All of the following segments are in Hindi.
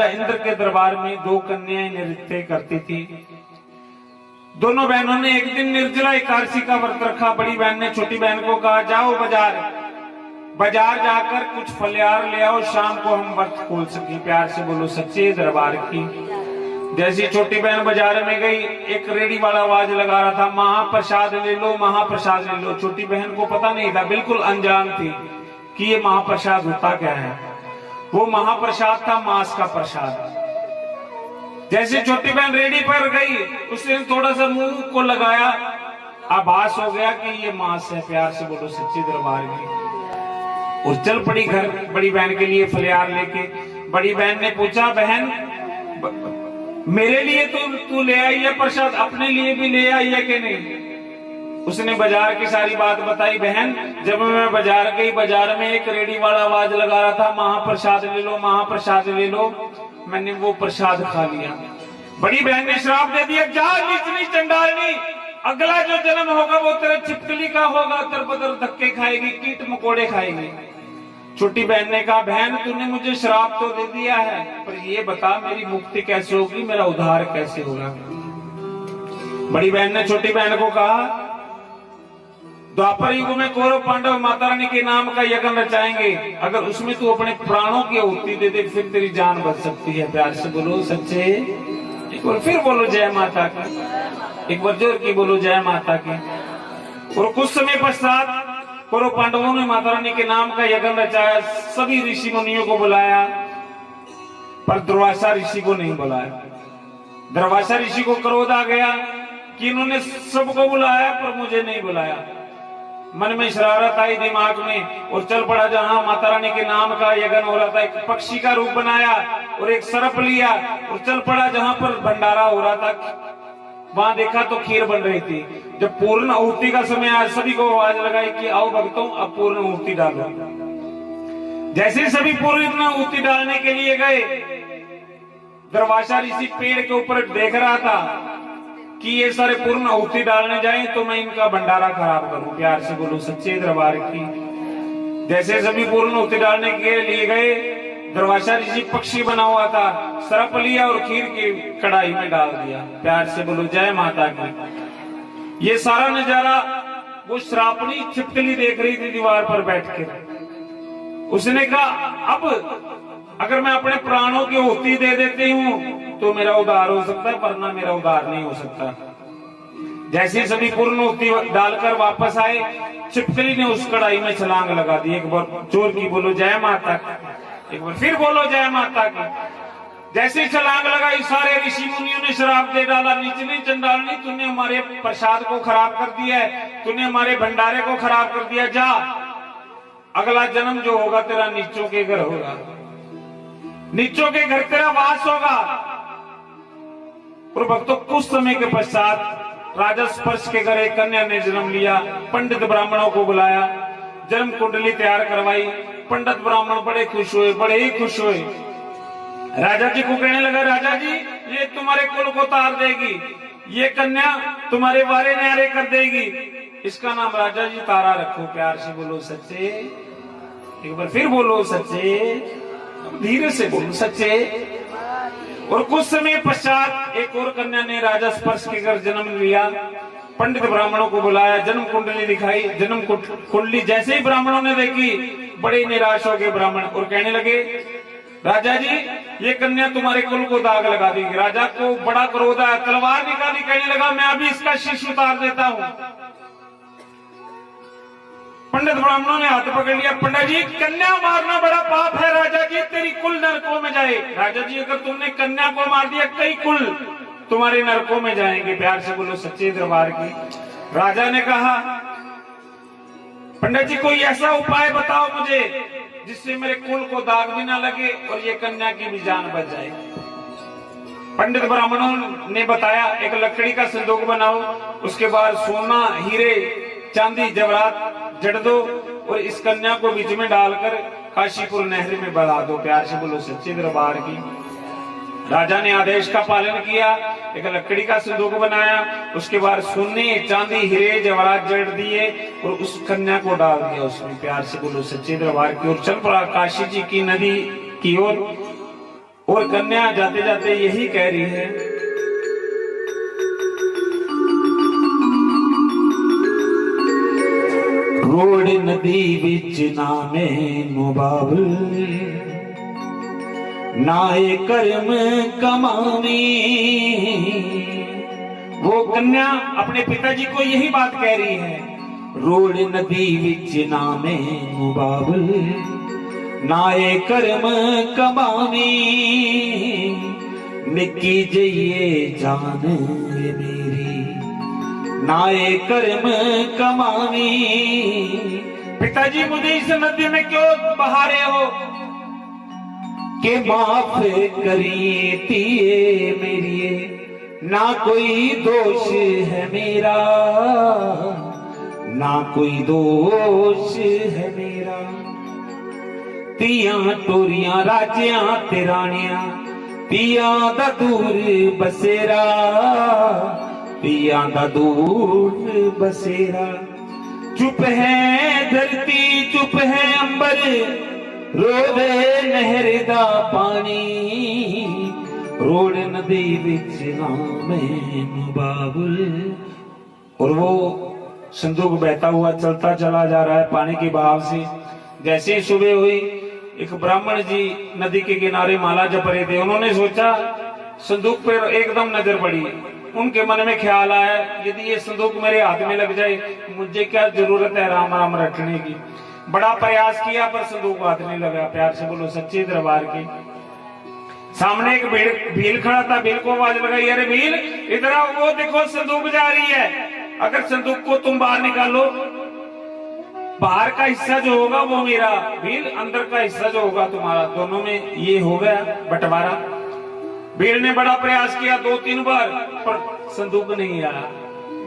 इंद्र के दरबार में दो कन्याएं नृत्य करती थी। दोनों बहनों ने एक दिन निर्जला एकादशी का व्रत रखा। बड़ी बहन ने छोटी बहन को कहा, जाओ बाजार जाकर कुछ फलियार ले आओ, शाम को हम व्रत खोल सके। प्यार से बोलो सच्चे दरबार की। जैसी छोटी बहन बाजार में गई, एक रेडी वाला आवाज लगा रहा था, महाप्रसाद ले लो, महाप्रसाद ले लो। छोटी बहन को पता नहीं था, बिल्कुल अनजान थी कि ये महाप्रसाद होता क्या है। वो महाप्रसाद था मांस का प्रसाद। जैसे छोटी बहन रेडी पर गई, उसने थोड़ा सा मुंह को लगाया, आभास हो गया कि ये मांस है। प्यार से बोलो सच्चे दरबार की। और चल पड़ी घर बड़ी बहन के लिए फलियार लेके। बड़ी बहन ने पूछा, बहन मेरे लिए तो तू ले आई है प्रसाद, अपने लिए भी ले आई है कि नहीं? उसने बाजार की सारी बात बताई। बहन, जब मैं बाजार गई, बाजार में एक रेडी वाला आवाज लगा रहा था, महाप्रसाद ले लो, महाप्रसाद ले लो। मैंने वो प्रसाद खा लिया। बड़ी बहन ने श्राप दे दिया, जा नीचनी चंडालनी, अगला जो जन्म होगा वो तेरे छिपकली का होगा, तरबतर धक्के खाएगी, कीट मकोड़े खाएगी। छोटी बहन ने कहा, बहन तूने मुझे श्राप तो दे दिया है, पर ये बता मेरी मुक्ति कैसे होगी, मेरा उद्धार कैसे होगा? बड़ी बहन ने छोटी बहन को कहा, द्वापर युग में कौरव पांडव माता रानी के नाम का यज्ञ रचाएंगे, अगर उसमें तू अपने प्राणों की आहुति दे दे फिर तेरी जान बच सकती है। प्यार से बोलो सच्चे, एक बार फिर बोलो जय माता की, एक बार जोर की बोलो जय माता की। और कुछ समय पश्चात कौरव पांडवों ने माता रानी के नाम का यज्ञ रचाया। सभी ऋषि मुनियों को बुलाया, पर दुर्वासा ऋषि को नहीं बुलाया। दुर्वासा ऋषि को क्रोध आ गया कि इन्होंने सबको बुलाया पर मुझे नहीं बुलाया। मन में शरारत आई दिमाग में, और चल पड़ा जहां माता रानी के नाम का यज्ञ हो रहा था। एक पक्षी का रूप बनाया और एक सर्प लिया और चल पड़ा जहां पर भंडारा हो रहा था। वहां देखा तो खीर बन रही थी। जब पूर्ण आहुति का समय आया, सभी को आवाज लगाई कि आओ भक्तों, अब पूर्ण आहुति डालो। जैसे सभी पूर्ण आहुति डालने के लिए गए, दुर्वासा ऋषि पेड़ के ऊपर देख रहा था कि ये सारे पूर्ण आहुति डालने जाएं तो मैं इनका भंडारा खराब करूं। प्यार से बोलो सच्चे दरबार की। जैसे सभी पूर्ण आहुति डालने के लिए गए, दुर्वासा ऋषि पक्षी बना हुआ था, सर्प लिया और खीर की कढ़ाई में डाल दिया। प्यार से बोलो जय माता की। ये सारा नजारा वो श्रापणी छिपकली देख रही थी दीवार पर बैठकर। उसने कहा, अब अगर मैं अपने प्राणों की आहुति दे देती हूं तो मेरा उद्धार हो सकता है, वरना मेरा उद्धार नहीं हो सकता। जैसे सभी पूर्ण आहुति डालकर वापस आए, छिपकली ने उस कढ़ाई में छलांग लगा दी। एक बार जोर की बोलो जय माता की, एक बार फिर बोलो जय माता की। जैसे छलांग लगाई, सारे ऋषि मुनियों ने श्राप दे डाला, नीचनी चंडालनी, तूने हमारे प्रसाद को खराब कर दिया है, तूने हमारे भंडारे को खराब कर दिया, जा अगला जन्म जो होगा तेरा नीचों के घर होगा, नीचों के घर तेरा वास होगा। और भक्तों, कुछ समय के पश्चात राजा स्पर्श के घर एक कन्या ने जन्म लिया। पंडित ब्राह्मणों को बुलाया, जन्म कुंडली तैयार करवाई। पंडित ब्राह्मण बड़े खुश हुए, बड़े ही खुश हुए। राजा जी को कहने लगा, राजा जी ये तुम्हारे कुल को तार देगी, ये कन्या तुम्हारे वारे न्यारे कर देगी, इसका नाम राजा जी तारा रखो। प्यार से बोलो सच्चे, एक बार फिर बोलो सच्चे, धीरे से बोलो सच्चे। और कुछ समय पश्चात एक और कन्या ने राजा स्पर्श के घर जन्म लिया। पंडित ब्राह्मणों को बुलाया, जन्म कुंडली दिखाई। जन्म कुंडली जैसे ही ब्राह्मणों ने देखी, बड़े निराश हो गए ब्राह्मण और कहने लगे, राजा जी ये कन्या तुम्हारे कुल को दाग लगा देगी। राजा को बड़ा क्रोध आया, तलवार निकाली, कहने लगा, मैं अभी इसका शीश उतार देता हूं। पंडित ब्राह्मणों ने हाथ पकड़ लिया, पंडित जी कन्या मारना बड़ा पाप है, राजा जी तेरी कुल नरकों में जाए। राजा जी अगर तुमने कन्या को मार दिया, कई कुल तुम्हारे नरकों में जाएंगे। प्यार से बोलो सच्चे दरबार की। राजा ने कहा, पंडित जी कोई ऐसा उपाय बताओ मुझे जिससे मेरे कुल को दाग भी ना लगे और ये कन्या की भी जान बच जाए। पंडित ब्राह्मणों ने बताया, एक लकड़ी का संदूक बनाओ, उसके बाद सोना, हीरे, चांदी, जवाहरात जड़ दो और इस कन्या को बीच में डालकर काशीपुर नहर में बहा दो। प्यार से बोलो सच्चे दरबार की। राजा ने आदेश का पालन किया, एक लकड़ी का संदूक बनाया, उसके बाद सोने, चांदी, हीरे, जवाहरात जड़ दिए और उस कन्या को डाल दिया उसमें। प्यार से बोलो सच्चे दरबार की। और चल पड़ा काशी जी की नदी की ओर। और कन्या जाते जाते यही कह रही है, रोड नदी विच नामे मुबाबल, नाए कर्म कमावी। वो कन्या अपने पिताजी को यही बात कह रही है, रोड नदी विच नामे मुबाबल, नाए कर्म कमावी। निकी जइए जान ये मेरी, नाए कर्म कमावी। पिताजी मुझे इस नदी में क्यों बहा रहे हो कि माफ करिए तिए मेरी, ना कोई दोष है मेरा, ना कोई दोष है मेरा। तियां टोरियां राजियां ते रानियां, तियां दा दूर बसेरा, तियां दा दूर बसेरा। चुप है धरती चुप है अंबर, रोवे नहर दा पानी, रोड नदी विच नामे मुबाबल। और वो संदूक बहता हुआ चलता चला जा रहा है पानी के बहाव से। जैसे ही सुबह हुई, एक ब्राह्मण जी नदी के किनारे माला जप रहे थे। उन्होंने सोचा, संदूक पर एकदम नजर पड़ी। उनके मन में ख्याल आया, यदि ये संदूक मेरे हाथ में लग जाए, मुझे क्या जरूरत है राम राम रखने की। बड़ा प्रयास किया पर संदूक हाथ नहीं लगा। प्यार से बोलो सच्चे दरबार की। सामने एक भील खड़ा था, भील को आवाज लगाई, अरे भील इधर आओ, वो देखो संदूक जा रही है। अगर संदूक को तुम बाहर निकालो, बाहर का हिस्सा जो होगा वो मेरा, भील अंदर का हिस्सा जो होगा तुम्हारा, दोनों में ये हो गया बंटवारा। भील ने बड़ा प्रयास किया 2-3 बार, पर संदूक नहीं आया।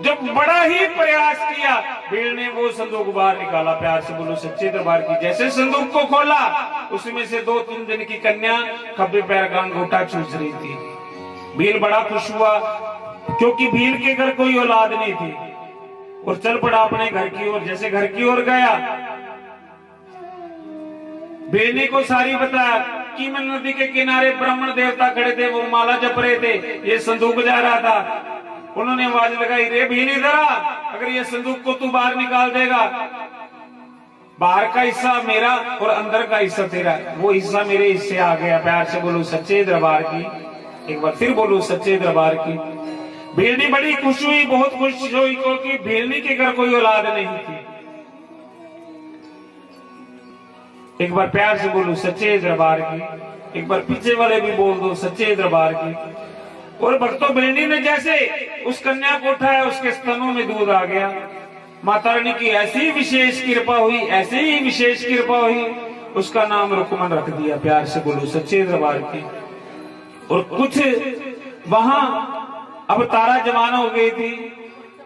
जब बड़ा ही प्रयास किया, भील ने वो संदूक बाहर निकाला। प्यार से बोलो सच्चे दरबार की। जैसे संदूक को खोला, उसमें से 2-3 दिन की कन्या खब्बे पैर का अंगूठा चूस रही थी। भील बड़ा खुश हुआ, क्योंकि भील के घर कोई औलाद नहीं थी, और चल पड़ा अपने घर की ओर। जैसे घर की ओर गया, भील ने को सारी बताया कि मैं नदी के किनारे ब्राह्मण देवता खड़े थे, वो माला जप रहे थे, ये संदूक जा रहा था। उन्होंने आवाज लगाई, रे भील इधर आ, अगर ये संदूक को तू बाहर निकाल देगा, बाहर का हिस्सा मेरा और अंदर का हिस्सा तेरा, वो हिस्सा मेरे हिस्से आ गया। प्यार से बोलो सच्चे दरबार की। एक बार फिर बोलो सच्चे दरबार की। भीलनी बड़ी खुश हुई, बहुत खुश हुई, क्योंकि भीलनी के घर कोई औलाद नहीं थी। एक बार प्यार से बोलो सच्चे दरबार की। एक बार पीछे वाले भी बोल दो सच्चे दरबार की। और भक्तों, भीलनी ने जैसे उस कन्या को उठाया, उसके स्तनों में दूध आ गया। माता रानी की ऐसी विशेष कृपा हुई, ऐसे ही विशेष कृपा हुई, उसका नाम रुकमन रख दिया। प्यार से बोलो सच्चे दरबार की। और कुछ वहां अब तारा जवान हो गई थी।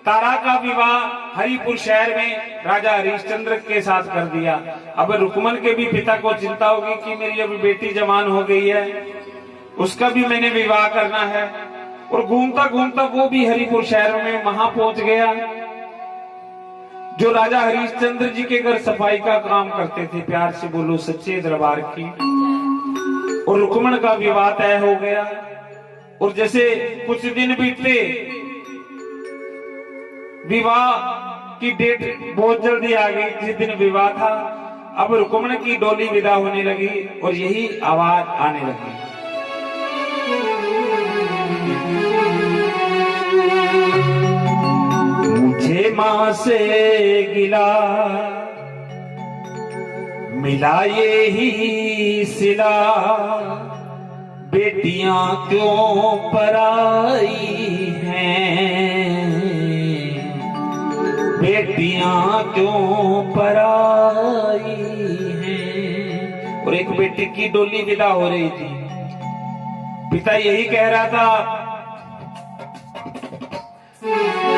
तारा का विवाह हरिपुर शहर में राजा हरिश्चंद्र के साथ कर दिया। अब रुकमन के भी पिता को चिंता होगी कि मेरी अभी बेटी जवान हो गई है, उसका भी मैंने विवाह करना है। और घूमता घूमता वो भी हरिपुर शहर में वहां पहुंच गया, जो राजा हरिश्चंद्र जी के घर सफाई का काम करते थे। प्यार से बोलो सच्चे दरबार की। और रुकमन का विवाह तय हो गया। और जैसे कुछ दिन बीतते, विवाह की डेट बहुत जल्दी आ गई। जिस दिन विवाह था, अब रुकमन की डोली विदा होने लगी और यही आवाज आने लगी, मुझे मां से गिला मिला ये ही सिला, बेटियां क्यों पराई हैं, बेटियां क्यों पराई हैं। और एक बेटी की डोली विदा हो रही थी। पिता यही कह रहा था,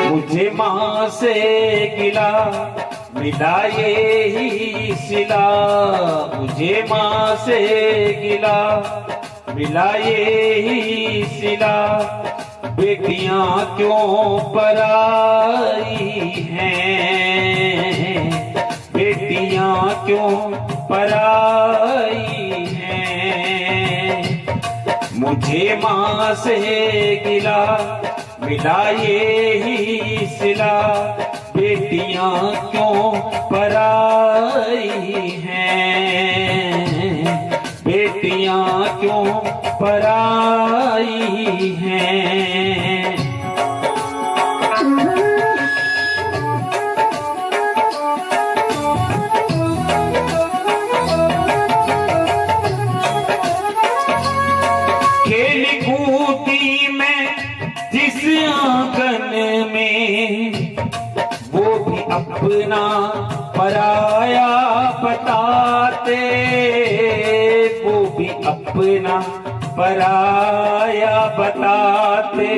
मुझे मां से गिला मिला ये ही सिला, मुझे मां से गिला मिला ये ही सिला, बेटियां क्यों पराई हैं, बेटियां क्यों पराई हैं। मुझे माँ से गिला मिला ये ही सिला, बेटियां क्यों पराई हैं, बेटियां क्यों पराई हैं। खेली कूदी में जिस आंगन में, वो भी अपना पराया बताते, वो भी अपना पराया बताते।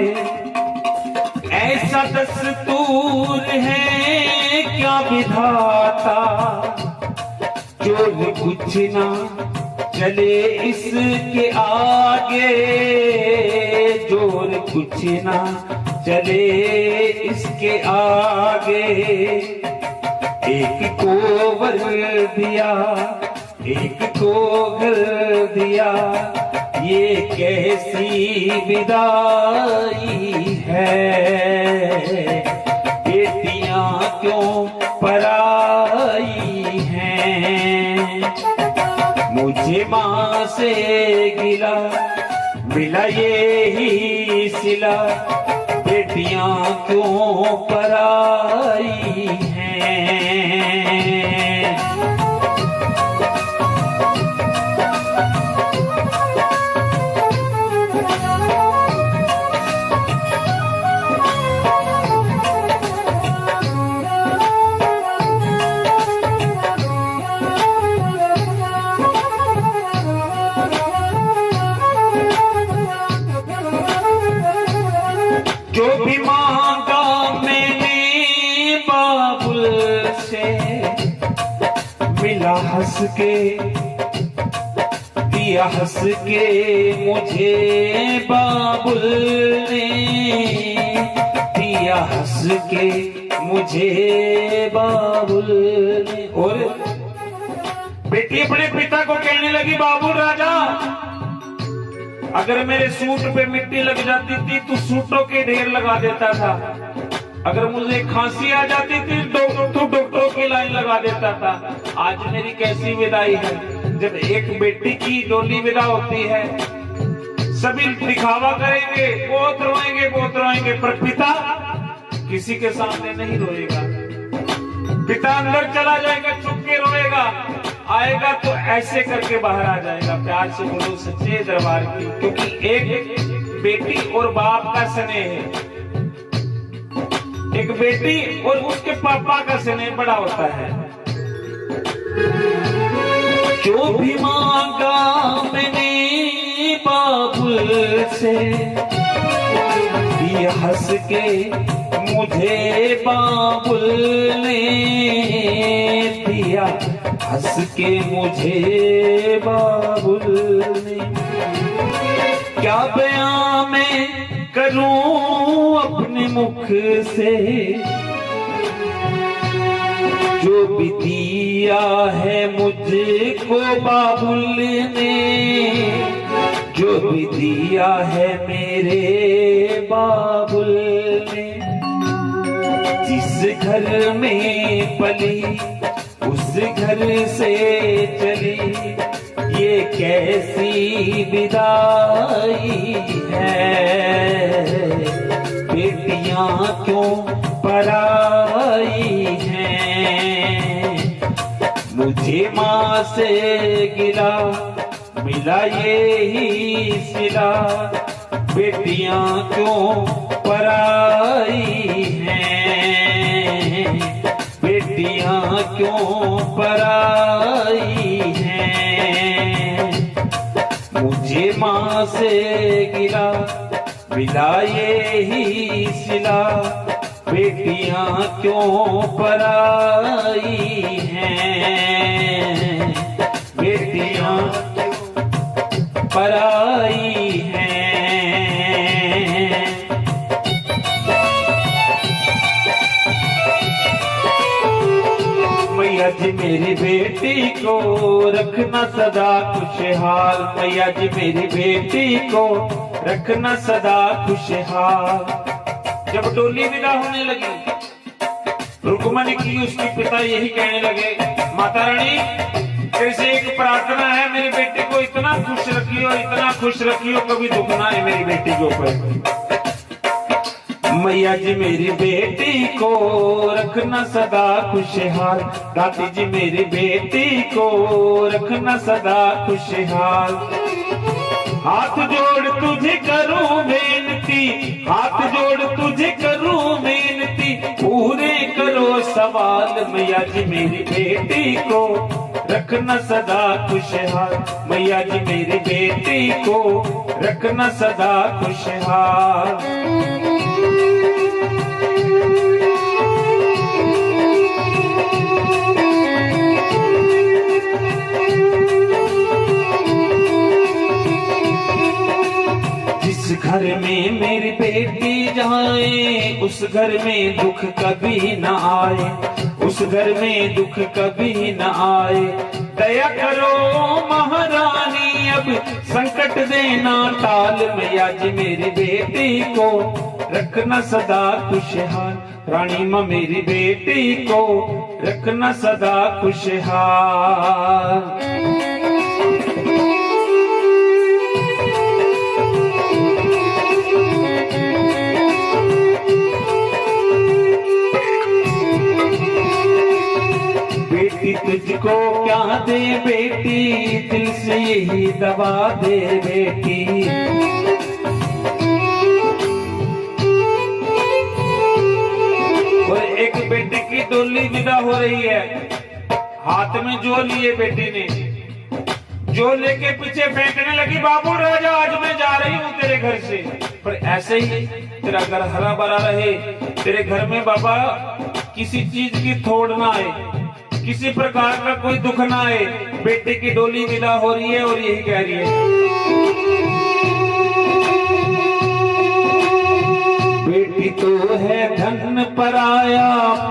ऐसा दस्तूर है क्या विधाता, जो भी कुछ ना चले इसके आगे, जोर कुछ ना चले इसके आगे। एक को वर दिया एक को घर दिया, ये कैसी विदाई है, बेटियां क्यों पराई हैं। मुझे माँ से गिला मिला ये ही सिला, बेटियां क्यों पराई हैं। जो भी मांगा मैंने बाबुल से, मिला हंस के दिया हंस के मुझे बाबुल ने, दिया हंस के मुझे बाबुल ने। और बेटी अपने पिता को कहने लगी, बाबुल राजा, अगर मेरे सूट पे मिट्टी लग जाती थी तो सूटों के ढेर लगा देता था, अगर मुझे खांसी आ जाती थी तो डॉक्टरों की लाइन लगा देता था। आज मेरी कैसी विदाई है, जब एक बेटी की डोली विदा होती है, सभी दिखावा करेंगे, बहुत रोएंगे, पर पिता किसी के सामने नहीं रोएगा। पिता अंदर चला जाएगा, चुप के रोएगा, आएगा तो ऐसे करके बाहर आ जाएगा। प्यार से बोलो सच्चे दरबार की, क्योंकि एक बेटी और बाप का स्नेह है, एक बेटी और उसके पापा का स्नेह बड़ा होता है। जो भी मांगा मैंने बाबुल से, दिया हंस के मुझे बाबुल ने, दिया हंस के मुझे बाबुल ने। क्या बयां मैं करूं अपने मुख से, जो भी दिया है मुझको बाबुल ने, जो भी दिया है मेरे बाबुल ने। जिस घर में पली उस घर से चली, ये कैसी विदाई है, बेटियां क्यों पराई हैं। मुझे माँ से गिला मिला ये ही सिला, बेटियां क्यों पराई हैं, बेटियां क्यों पराई हैं। मुझे माँ से गिला मिला ये ही सिला, बेटियां क्यों पराई हैं, बेटियां पराई हैं। मैया जी मेरी बेटी को रखना सदा खुशहाल। मैया जी मेरी बेटी को रखना सदा खुशहाल। जब डोली विदा होने लगी, रुक्मणी की उसके पिता यही कहने लगे, माता रानी तेरे से एक प्रार्थना है, मेरी बेटी को इतना खुश रखियो, इतना खुश रखियो, कभी दुख ना है मेरी बेटी के ऊपर। मैया जी मेरी बेटी को रखना सदा खुशहाल। दाती जी मेरी बेटी को रखना सदा खुशहाल। हाथ जोड़ तुझे करूं बेनती, हाथ जोड़ तुझे करूं बेनती, पूरे करो सवाल। मैया जी मेरी बेटी को रखना सदा खुशहाल। मैया जी मेरी बेटी को रखना सदा खुशहाल। घर में मेरी बेटी जाए, उस घर में दुख कभी न आए, उस घर में दुख कभी न आए। दया करो महारानी अब संकट देना टाल। मैया जी मेरी बेटी को रखना सदा खुशहाल। रानी माँ मेरी बेटी को रखना सदा खुशहाल। बेटी तुझको क्या दे बेटी, दिल से यही दवा दे बेटी। और एक बेटी की डोली विदा हो रही है, हाथ में जो लिए बेटी ने, जो लेके पीछे फेंकने लगी, बाबू राजा आज मैं जा रही हूँ तेरे घर से। पर ऐसे ही तेरा घर हरा भरा रहे, तेरे घर में बाबा किसी चीज की थोड़ ना आए, किसी प्रकार का कोई दुख ना आए। बेटे की डोली विदा हो रही है और यही कह रही है, बेटी तो है धन पराया,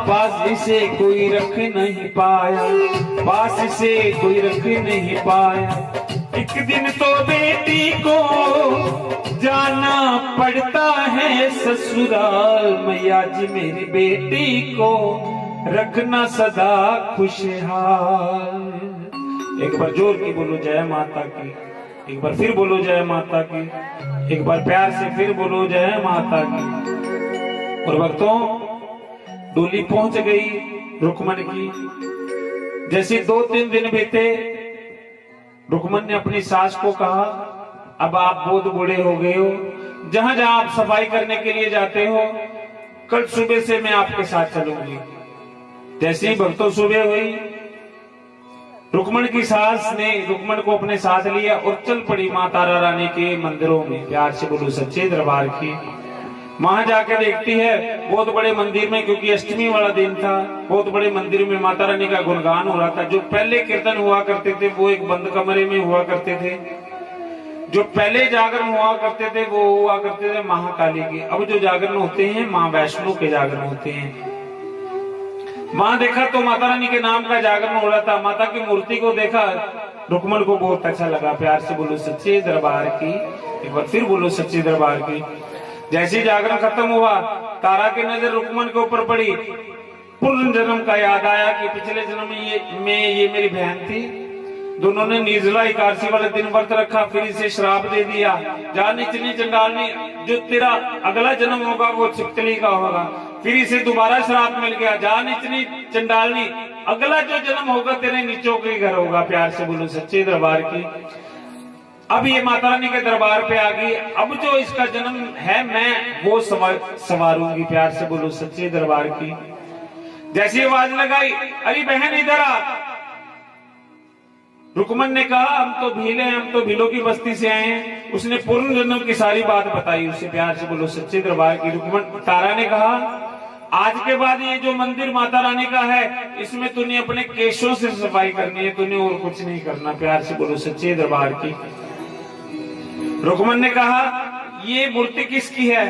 पास इसे कोई रख नहीं पाया, पास इसे कोई रख नहीं पाया। एक दिन तो बेटी को जाना पड़ता है ससुराल। मैया जी मेरी बेटी को रखना सदा खुशहाल। एक बार जोर की बोलो जय माता की, एक बार फिर बोलो जय माता की, एक बार प्यार से फिर बोलो जय माता की। और भक्तों डोली पहुंच गई रुक्मण की। जैसे 2-3 दिन बीते, रुक्मण ने अपनी सास को कहा, अब आप बहुत बूढ़े हो गए हो, जहां जहां आप सफाई करने के लिए जाते हो, कल सुबह से मैं आपके साथ चलूंगी। जैसे ही भक्तों सुबह हुई, रुक्मण की सास ने रुक्मण को अपने साथ लिया और चल पड़ी मां तारा रानी के मंदिरों में। प्यार से बोलो सच्चे दरबार की। वहां जाके देखती है बहुत बड़े मंदिर में, क्योंकि अष्टमी वाला दिन था, बहुत बड़े मंदिर में माता रानी का गुणगान हो रहा था। जो पहले कीर्तन हुआ करते थे वो एक बंद कमरे में हुआ करते थे, जो पहले जागरण हुआ करते थे वो हुआ करते थे महाकाली के। अब जो जागरण होते हैं माँ वैष्णो के जागरण होते हैं। वहां देखा तो माता रानी के नाम का जागरण हो रहा था। माता की मूर्ति को देखा, रुक्मण को बहुत अच्छा लगा। प्यार से बोलो सच्चे दरबार की, एक बार फिर बोलो सच्चे दरबार की। जैसे जागरण खत्म हुआ, तारा की नजर रुक्मण के ऊपर पड़ी। पूर्व जन्म का याद आया कि पिछले जन्म में ये मेरी बहन थी, दोनों ने निर्जला एकादशी वाले दिन व्रत रखा, फिर इसे श्राप दे दिया, जा नीचनी चंडालनी, जो तेरा अगला जन्म होगा वो छिपकली का होगा। फिर इसे दोबारा श्राप मिल गया, जा नीचनी चंडालनी, अगला जो जन्म होगा तेरे नीचों के घर होगा। प्यार से बोलो सच्चे दरबार की। अब ये माता रानी के दरबार पे आ गई, अब जो इसका जन्म है मैं वो सवारूंगी। प्यार से बोलो सच्चे दरबार की। जैसी आवाज लगाई, अरे बहन इधर आ। रुक्मण ने कहा, हम तो भीले हैं, हम तो भीलों की बस्ती से आए हैं। उसने पूर्ण जन्म की सारी बात बताई उसे। प्यार से बोलो सच्चे दरबार की। रुक्मण तारा ने कहा, आज के बाद ये जो मंदिर माता रानी का है, इसमें तूने अपने केशों से सफाई करनी है, तूने और कुछ नहीं करना। प्यार से बोलो सच्चे दरबार की। रुक्मण ने कहा, ये मूर्ति किसकी है?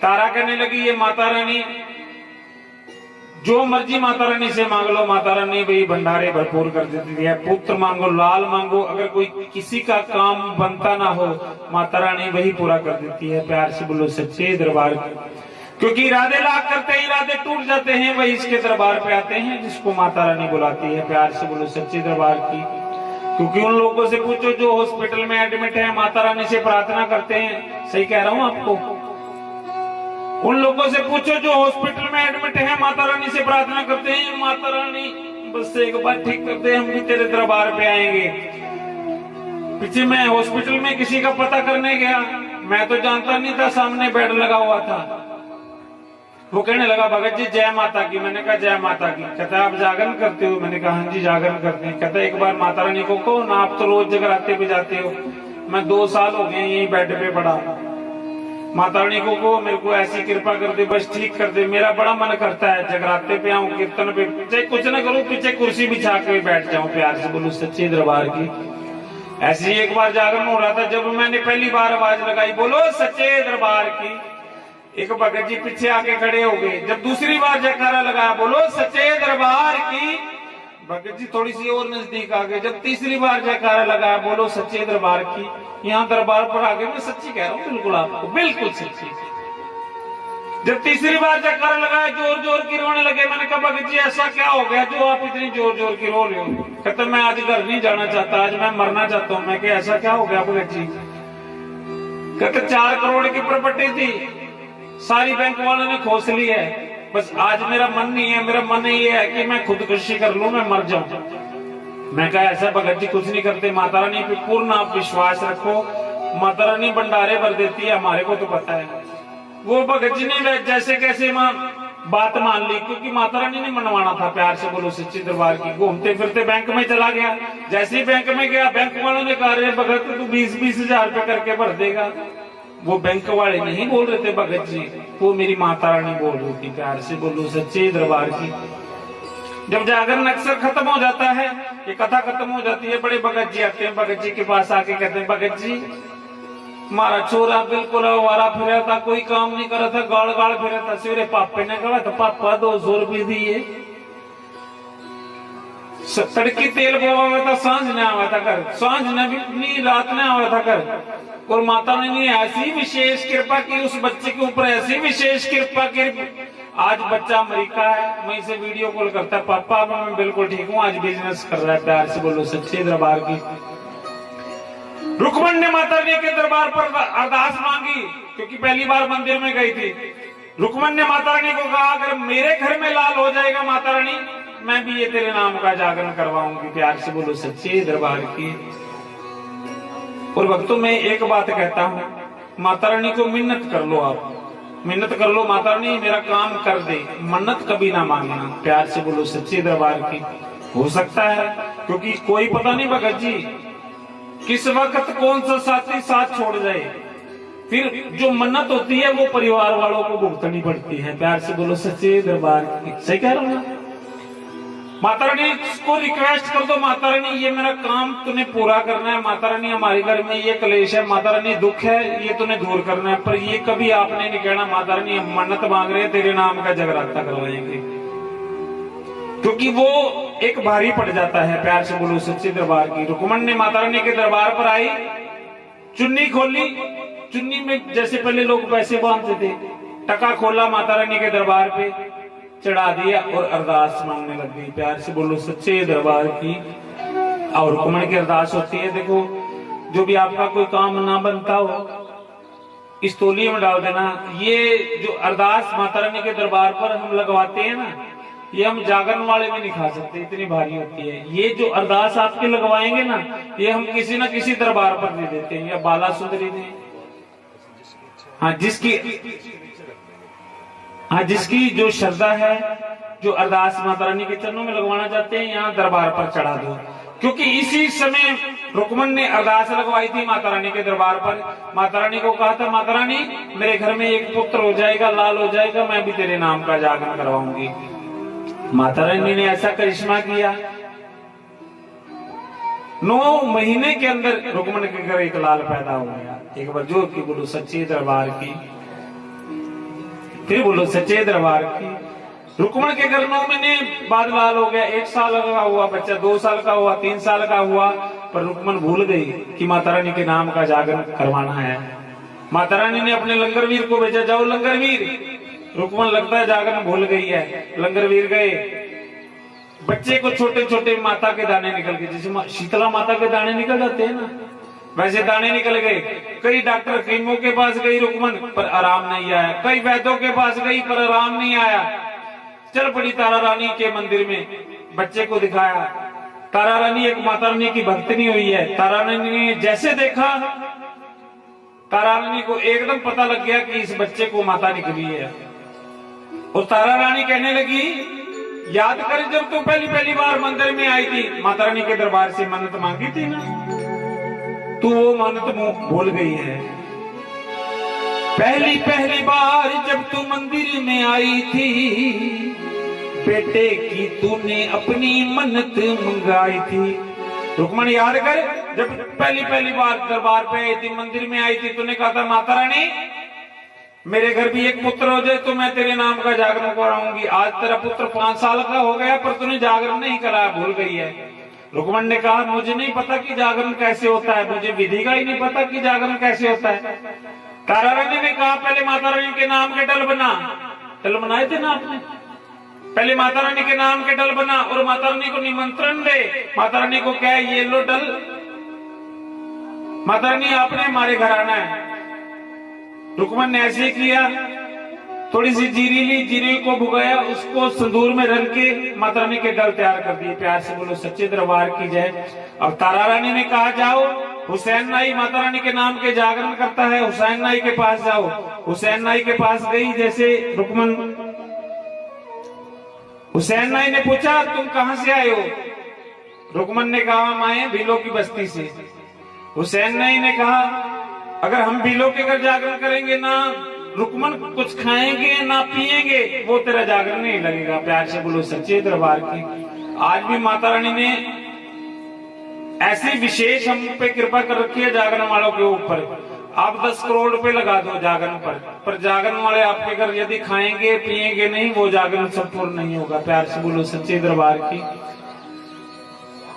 तारा कहने लगी, ये माता रानी जो मर्जी माता रानी से मांग लो, माता रानी वही भंडारे भरपूर कर देती है। पुत्र मांगो, लाल मांगो, अगर कोई किसी का काम बनता ना हो, माता रानी वही पूरा कर देती है। प्यार से बोलो सच्चे दरबार की। क्योंकि इरादे लाख करते हैं, इरादे टूट जाते हैं, वही इसके दरबार पे आते हैं जिसको माता रानी बुलाती है। प्यार से बोलो सच्चे दरबार की। क्योंकि उन लोगों से पूछो जो हॉस्पिटल में एडमिट है, माता रानी से प्रार्थना करते हैं। सही कह रहा हूं आपको। उन लोगों से पूछो जो हॉस्पिटल में एडमिट है, माता रानी से प्रार्थना करते हैं, माता रानी बस एक बार ठीक कर दे, हम भी तेरे दरबार पे आएंगे। पीछे मैं हॉस्पिटल में किसी का पता करने गया, मैं तो जानता नहीं था, सामने बेड लगा हुआ था। वो कहने लगा भगत जी जय माता की। मैंने कहा जय माता की। कहता आप जागरण करते हो? मैंने कहा हाँ जी जागरण करते हैं। कहता एक बार माता रानी को कहो ना, आप तो रोज जगराते पे जाते हो, मैं 2 साल हो गए यही बेड पे पड़ा। माता रानी को मेरे को ऐसी कृपा कर दे, बस ठीक कर दे। मेरा बड़ा मन करता है जगराते पे आऊं, कीर्तन पे, चाहे कुछ ना करूं, पीछे कुर्सी बिछा के बैठ जाऊं। प्यार से बोलूं सच्चे दरबार की। ऐसे ही एक बार जागरण हो रहा था, जब मैंने पहली बार आवाज लगाई बोलो सच्चे दरबार की, एक भगत जी पीछे आके खड़े हो गए। जब दूसरी बार जयकारा लगाया बोलो सच्चे दरबार की, भगत जी थोड़ी सी और नजदीक आ गए। जब तीसरी बार जयकारा लगाया बोलो सच्चे दरबार की, यहाँ दरबार पर आ गए। मैं सच्ची कह रहा हूँ बिल्कुल आपको, बिल्कुल सच्ची। जब तीसरी बार जयकारा लगाया, जोर जोर की रोने लगे। मैंने कहा भगत जी ऐसा क्या हो गया जो आप इतनी जोर जोर की रो रहे हो? कहते मैं आज घर नहीं जाना चाहता, आज मैं मरना चाहता हूँ। मैं क्या ऐसा क्या हो गया भगत जी? कहते 4 करोड़ की प्रॉपर्टी थी, सारी बैंक वालों ने खोस ली है, बस आज मेरा मन नहीं है। मेरा मन ये है कि मैं खुदकुशी कर लूं, मैं मर जाऊं। मैं कहा ऐसा भगत जी कुछ नहीं करते, माता रानी पे पूर्ण आप विश्वास रखो, माता रानी भंडारे भर देती है, हमारे को तो पता है। वो भगत जी ने जैसे कैसे बात मान ली, क्योंकि माता रानी ने मनवाना था। प्यार से बोलो सच्चे दरबार की। घूमते फिरते बैंक में चला गया। जैसे ही बैंक में गया, बैंक वालों ने कहा रे भगत तू 20-20 हजार रुपए करके भर देगा। वो बैंक वाले नहीं बोल रहे थे भगत जी, वो मेरी माता रानी बोल रही थी। प्यार से बोलो सच्चे दरबार की। जब जागरण अक्सर खत्म हो जाता है, ये कथा खत्म हो जाती है, बड़े भगत जी आते हैं। भगत जी के पास आके कहते हैं भगत जी हमारा छोरा बिल्कुल आवारा फिरा था, कोई काम नहीं कर रहा था, गाड़ गाड़ फिरा था। सवेरे पापे ने कहा तो पापा 200 रुपये दिए, तड़की तेल बोवा हुआ था, सांझ ने आवा था घर, सांझ ने भी रात ने आवा था घर। और माता रानी ने ऐसी विशेष कृपा की उस बच्चे के ऊपर, ऐसी विशेष कृपा की। आज बच्चा अमेरिका है, मैं इसे वीडियो कॉल करता है, पापा मैं बिल्कुल ठीक हूँ, आज बिजनेस कर रहा है। प्यार से बोलो सच्चे दरबार की। रुक्मण ने माता रानी के दरबार पर अरदास मांगी, क्योंकि पहली बार मंदिर में गई थी। रुक्मण ने माता रानी को कहा अगर मेरे घर में लाल हो जाएगा माता रानी, मैं भी ये तेरे नाम का जागरण करवाऊंगी। प्यार से बोलो सच्चे दरबार की। और भक्तों में एक बात कहता हूं, माता रानी को मिन्नत कर लो, आप मिन्नत कर लो, माता रानी मेरा काम कर दे, मन्नत कभी ना मांगना। प्यार से बोलो सच्चे दरबार की। हो सकता है, क्योंकि कोई पता नहीं भगत जी किस वक्त कौन सा साथी साथ छोड़ जाए, फिर जो मन्नत होती है वो परिवार वालों को भुगतनी पड़ती है। प्यार से बोलो सच्चे दरबार की। सही कह रहा हूं ना? माता रानी को रिक्वेस्ट कर दो, माता रानी ये मेरा काम तूने पूरा करना है, माता रानी हमारे घर में ये क्लेश है, माता रानी दुख है, ये तूने दूर करना है। पर ये कभी आपने नहीं कहना माता रानी हम मन्नत मांग रहे हैं, तेरे नाम का जगराता करवाएंगे, क्योंकि वो एक भारी पड़ जाता है। प्यार से बोलो सच्चे दरबार की। रुक्मण ने माता रानी के दरबार पर आई, चुन्नी खोली, चुन्नी में जैसे पहले लोग पैसे बांधते थे, टका खोला, माता रानी के दरबार पे चढ़ा दिया और अरदास मांगने लग गई। प्यार से बोलो सच्चे दरबार की। और रुक्मण की अरदास होती है, देखो जो भी आपका कोई काम ना बनता हो इस तौलिए में डाल देना। ये जो अरदास माता रानी के दरबार पर हम लगवाते हैं ना, ये हम जागरण वाले में नहीं खा सकते, इतनी भारी होती है। ये जो अरदास आपके लगवाएंगे ना, ये हम किसी ना किसी दरबार पर दे देते हैं, या बाला सुंदरी ने, जिसकी जो श्रद्धा है, जो अरदास माता रानी के चरणों में लगवाना चाहते हैं, यहाँ दरबार पर चढ़ा दो। क्योंकि इसी समय रुक्मण ने अरदास लगवाई थी माता रानी के दरबार पर। माता रानी को कहा था माता रानी मेरे घर में एक पुत्र हो जाएगा, लाल हो जाएगा, मैं भी तेरे नाम का जागरण करवाऊंगी। माता रानी ने ऐसा करिश्मा किया, 9 महीने के अंदर रुक्मण के घर एक लाल पैदा हो गया। एक बार जोर की बोलो सच्चे दरबार की, फिर बोलो सच्चे दरबार की। रुक्मण के घर 9 महीने बाद लाल हो गया, 1 साल का हुआ बच्चा, 2 साल का हुआ, 3 साल का हुआ, पर रुक्मण भूल गई कि माता रानी के नाम का जागरण करवाना है। माता रानी ने अपने लंगरवीर को भेजा, जाओ लंगरवीर। रुक्मण लगता है जागरण भूल गई है। लंगरवीर गए, बच्चे को छोटे छोटे माता के दाने निकल गए, जैसे शीतला माता के दाने निकल जाते हैं ना, वैसे दाने निकल गए। कई डॉक्टर कीमो के पास गई रुक्मण, पर आराम नहीं आया। कई वैद्यों के पास गई, पर आराम नहीं आया। चल पड़ी तारा रानी के मंदिर में, बच्चे को दिखाया। तारा रानी एक माता रानी की भक्तनी हुई है। तारा रानी ने जैसे देखा, तारा रानी को एकदम पता लग गया कि इस बच्चे को माता निकली है। और तारा रानी कहने लगी, याद कर जब तू पहली बार मंदिर में आई थी, माता रानी के दरबार से मन्नत मांगी थी ना, तू वो मन्नत भूल गई है। पहली बार जब तू मंदिर में आई थी, बेटे की तूने अपनी मन्नत मंगाई थी। रुक्मण याद कर, जब पहली बार दरबार पे आई थी, मंदिर में आई थी, तूने कहा था माता रानी मेरे घर भी एक पुत्र हो जाए तो मैं तेरे नाम का जागरण कराऊंगी। आज तेरा पुत्र 5 साल का हो गया, पर तूने जागरण नहीं कराया, भूल गई है। रुक्मण ने कहा, मुझे नहीं पता कि जागरण कैसे होता है, मुझे विधि का ही नहीं पता कि जागरण कैसे होता है। तारा रानी ने कहा, पहले माता रानी के नाम के डल बना। डल बनाए थे ना आपने, पहले माता रानी के नाम के डल बना और माता रानी को निमंत्रण दे। माता रानी को क्या, ये लो डल, माता रानी आपने हमारे घर आना है। रुक्मण ने ऐसे किया, थोड़ी सी जीरी ली, जीरी को भुगाया, उसको संदूर में रख के माता रानी के डल तैयार कर दिए। प्यार से बोलो सच्चे दरबार की जय। अब तारा रानी ने कहा, जाओ हुसैन नाई माता रानी के नाम के जागरण करता है, हुसैन नाई के पास जाओ। हुसैन नाई के पास गई। जैसे रुक्मण, हुसैन नाई ने पूछा, तुम कहां से आए हो? रुक्मण ने कहा, हम आए भीलों की बस्ती से। हुसैन नाई ने कहा, अगर हम भीलों के घर जागरण करेंगे ना रुक्मण कुछ खाएंगे ना पिएंगे, वो तेरा जागरण नहीं लगेगा। प्यार से बोलो सच्चे दरबार की। आज भी माता रानी ने ऐसी विशेष हम पे कृपा कर रखी है जागरण वालों के ऊपर। आप 10 करोड़ रुपए लगा दो जागरण पर जागरण वाले आपके घर यदि खाएंगे पिएंगे नहीं, वो जागरण संपूर्ण नहीं होगा। प्यार से बोलो सच्चे दरबार की।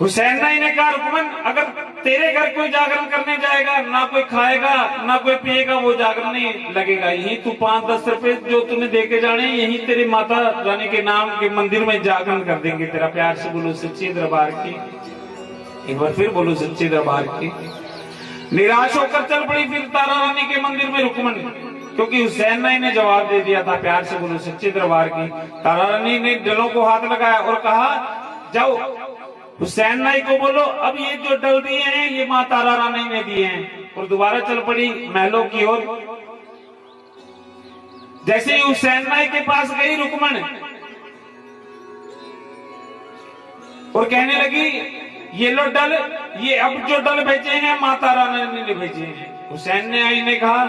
हुसैन नाई ने कहा, रुक्मण अगर तेरे घर कोई जागरण करने जाएगा, ना कोई खाएगा ना कोई पिएगा, वो जागरण नहीं लगेगा। यही तू 5-10 रुपए जो तूने दे के जाने, यही तेरी माता रानी के नाम के मंदिर में जागरण कर देंगे तेरा। प्यार से बोलो सच्चे दरबार की। एक बार फिर बोलो सच्चे दरबार की। निराश होकर चल पड़ी फिर तारा रानी के मंदिर में रुक्मण, क्योंकि हुसैन नाई ने जवाब दे दिया था। प्यार से बोलो सच्चे दरबार की। तारा रानी ने डलों को हाथ लगाया और कहा, जाओ हुसैन नाई को बोलो, अब ये जो डल दिए हैं ये मां तारा रानी ने दिए हैं। और दोबारा चल पड़ी महलों की ओर। जैसे ही हुसैन नाई के पास गई रुक्मण और कहने लगी, ये लो डल, ये अब जो डल भेजे हैं मां तारा रानी ने भेजे हैं। हुसैन नाई ने कहा,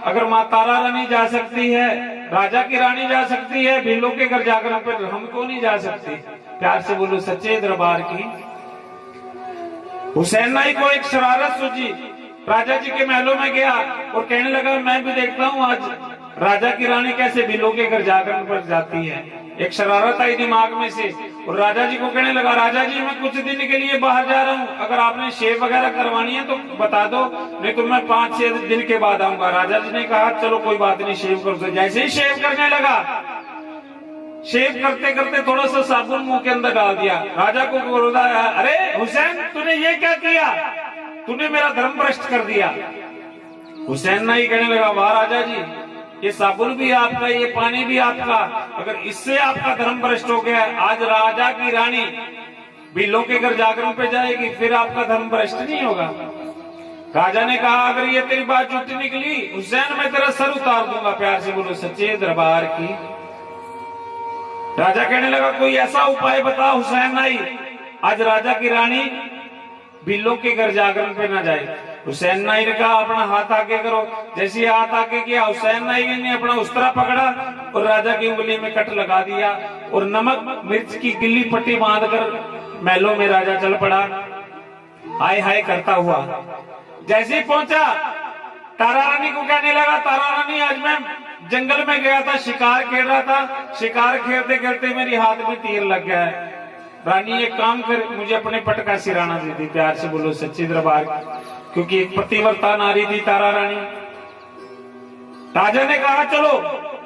अगर मां तारा रानी जा सकती है, राजा की रानी जा सकती है, भीलों के घर जागरण पर, हम क्यों नहीं जा सकते? प्यार से बोलो सच्चे दरबार की। हुसैन नाई को एक शरारत सूझी। राजा जी के महलों में गया और कहने लगा, मैं भी देखता हूँ आज राजा की रानी कैसे भीलों के घर जागरण पर जाती है। एक शरारत आई दिमाग में से और राजा जी को कहने लगा, राजा जी मैं कुछ दिन के लिए बाहर जा रहा हूँ, अगर आपने शेव वगैरह करवानी है तो बता दो, नहीं तो मैं 5-6 दिन के बाद आऊंगा। राजा जी ने कहा, चलो कोई बात नहीं, शेव कर दो। जैसे ही शेव करने लगा, शेव करते करते थोड़ा सा साबुन मुंह के अंदर डाल दिया। राजा को क्रोध आया, अरे हुसैन तूने ये क्या किया, तूने मेरा धर्म भ्रष्ट कर दिया। हुसैन नाई कहने लगा, वाह राजा जी, ये साबुन भी आपका, ये पानी भी आपका, अगर इससे आपका धर्म भ्रष्ट हो गया, आज राजा की रानी भीलों के घर जागरण पे जाएगी, फिर आपका धर्म भ्रष्ट नहीं होगा। राजा ने कहा, अगर ये तेरी बात झूठी निकली हुसैन, मैं तेरा सर उतार दूंगा। प्यार से बोलो सच्चे दरबार की। राजा कहने लगा, कोई ऐसा उपाय बता हुसैन नाई, आज राजा की रानी भीलों के घर जागरण पे ना जाए। हुसैन नाई ने कहा, अपना हाथ आगे करो। जैसे हाथ आगे किया, हुसैन नाई ने अपना उस्तरा पकड़ा और राजा की उंगली में कट लगा दिया और नमक मिर्च की गिल्ली पट्टी बांधकर महलों में राजा चल पड़ा, हाय हाय करता हुआ। जैसे ही पहुंचा, तारा रानी को कहने लगा, तारा रानी आज मैं जंगल में गया था, शिकार खेल रहा था, शिकार खेलते खेलते मेरी हाथ में तीर लग गया है। रानी एक काम कर, मुझे अपने पट का सिराना दे दी। प्यार से बोलो सच्चे दरबार, क्योंकि एक पतिव्रता नारी थी तारा रानी। राजा ने कहा चलो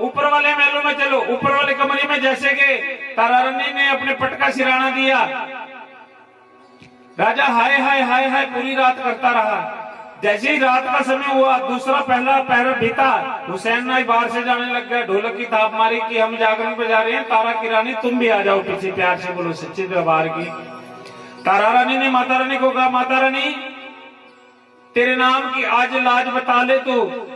ऊपर वाले महलों में चलो। ऊपर वाले कमरे में जैसे के तारा रानी ने अपने पट का सिराना दिया, राजा हाय हाय हाय हाय पूरी रात करता रहा। जैसे ही रात का समय हुआ, दूसरा पहला पहरा बीता, हुसैन नाई बाहर से जाने लग गया, ढोलक की ताप मारी कि हम जागरण पे जा रहे हैं, तारा की रानी तुम भी आ जाओ पीछे। प्यार से बोलो सच्चे दरबार की। तारा रानी ने माता रानी को कहा, माता रानी तेरे नाम की आज लाज बता ले। तो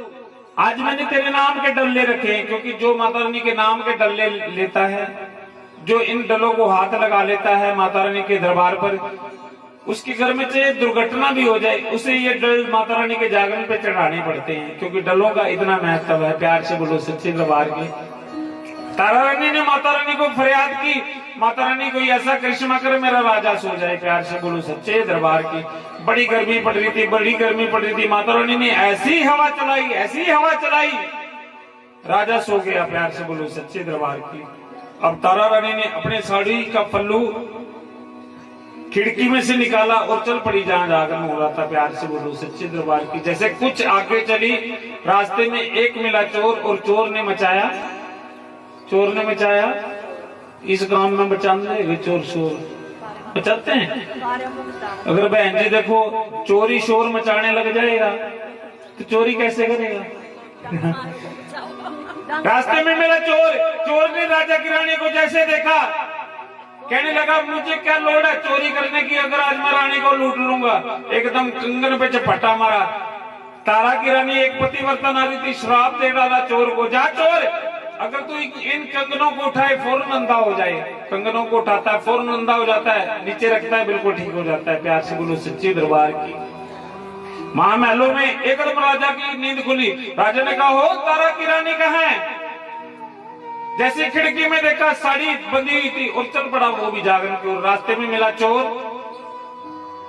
आज मैंने तेरे नाम के डल्ले रखे हैं, क्योंकि जो माता रानी के नाम के डल्ले लेता है, जो इन डलों को हाथ लगा लेता है माता रानी के दरबार पर, उसके घर में चाहे दुर्घटना भी हो जाए, उसे ये डल माता रानी के जागरण पे चढ़ाने पड़ते हैं, क्योंकि डलों का इतना महत्व है। प्यार से बोलो सच्चे दरबार की। तारा रानी ने माता रानी को फरियाद की, माता रानी कोई ऐसा करिश्मा कर मेरा राजा सो जाए। प्यार से बोलो सच्चे दरबार की। बड़ी गर्मी पड़ रही थी, बड़ी गर्मी पड़ रही थी, माता रानी ने ऐसी हवा चलाई, ऐसी हवा चलाई, राजा सो गया। प्यार से बोलो सच्चे दरबार की। अब तारा रानी ने अपने साड़ी का पल्लू खिड़की में से निकाला और चल पड़ी जहां जागरण हो रहा था। प्यार से बोलो सच्चे दरबार की। जैसे कुछ आगे चली, रास्ते में एक मिला चोर, और चोर ने मचाया इस गांव में बचाने चोर शोर बचाते हैं। अगर बहन जी देखो चोरी शोर मचाने लग जाएगा तो चोरी कैसे करेगा। रास्ते में मिला चोर, चोर ने राजा की रानी को जैसे देखा, कहने लगा मुझे क्या लोड़ है चोरी करने की, अगर आज मैं रानी को लूट लूंगा। एकदम कंगन पे चपटा मारा। तारा की रानी एक पतिव्रता नारी थी, श्राप दे डाला चोर को, जा चोर, अगर तू इन कंगनों को उठाए फौरन अंधा हो जाए। कंगनों को उठाता है फौरन अंधा हो जाता है, नीचे रखता है बिल्कुल ठीक हो जाता है। प्यार से बोलो सच्चे दरबार की। महामहलों में एकदम राजा की नींद खुली। राजा ने कहा, हो तारा की रानी कहाँ है? जैसे खिड़की में देखा साड़ी बंधी हुई थी और चल पड़ा वो भी जागरण की ओर। रास्ते में मिला चोर।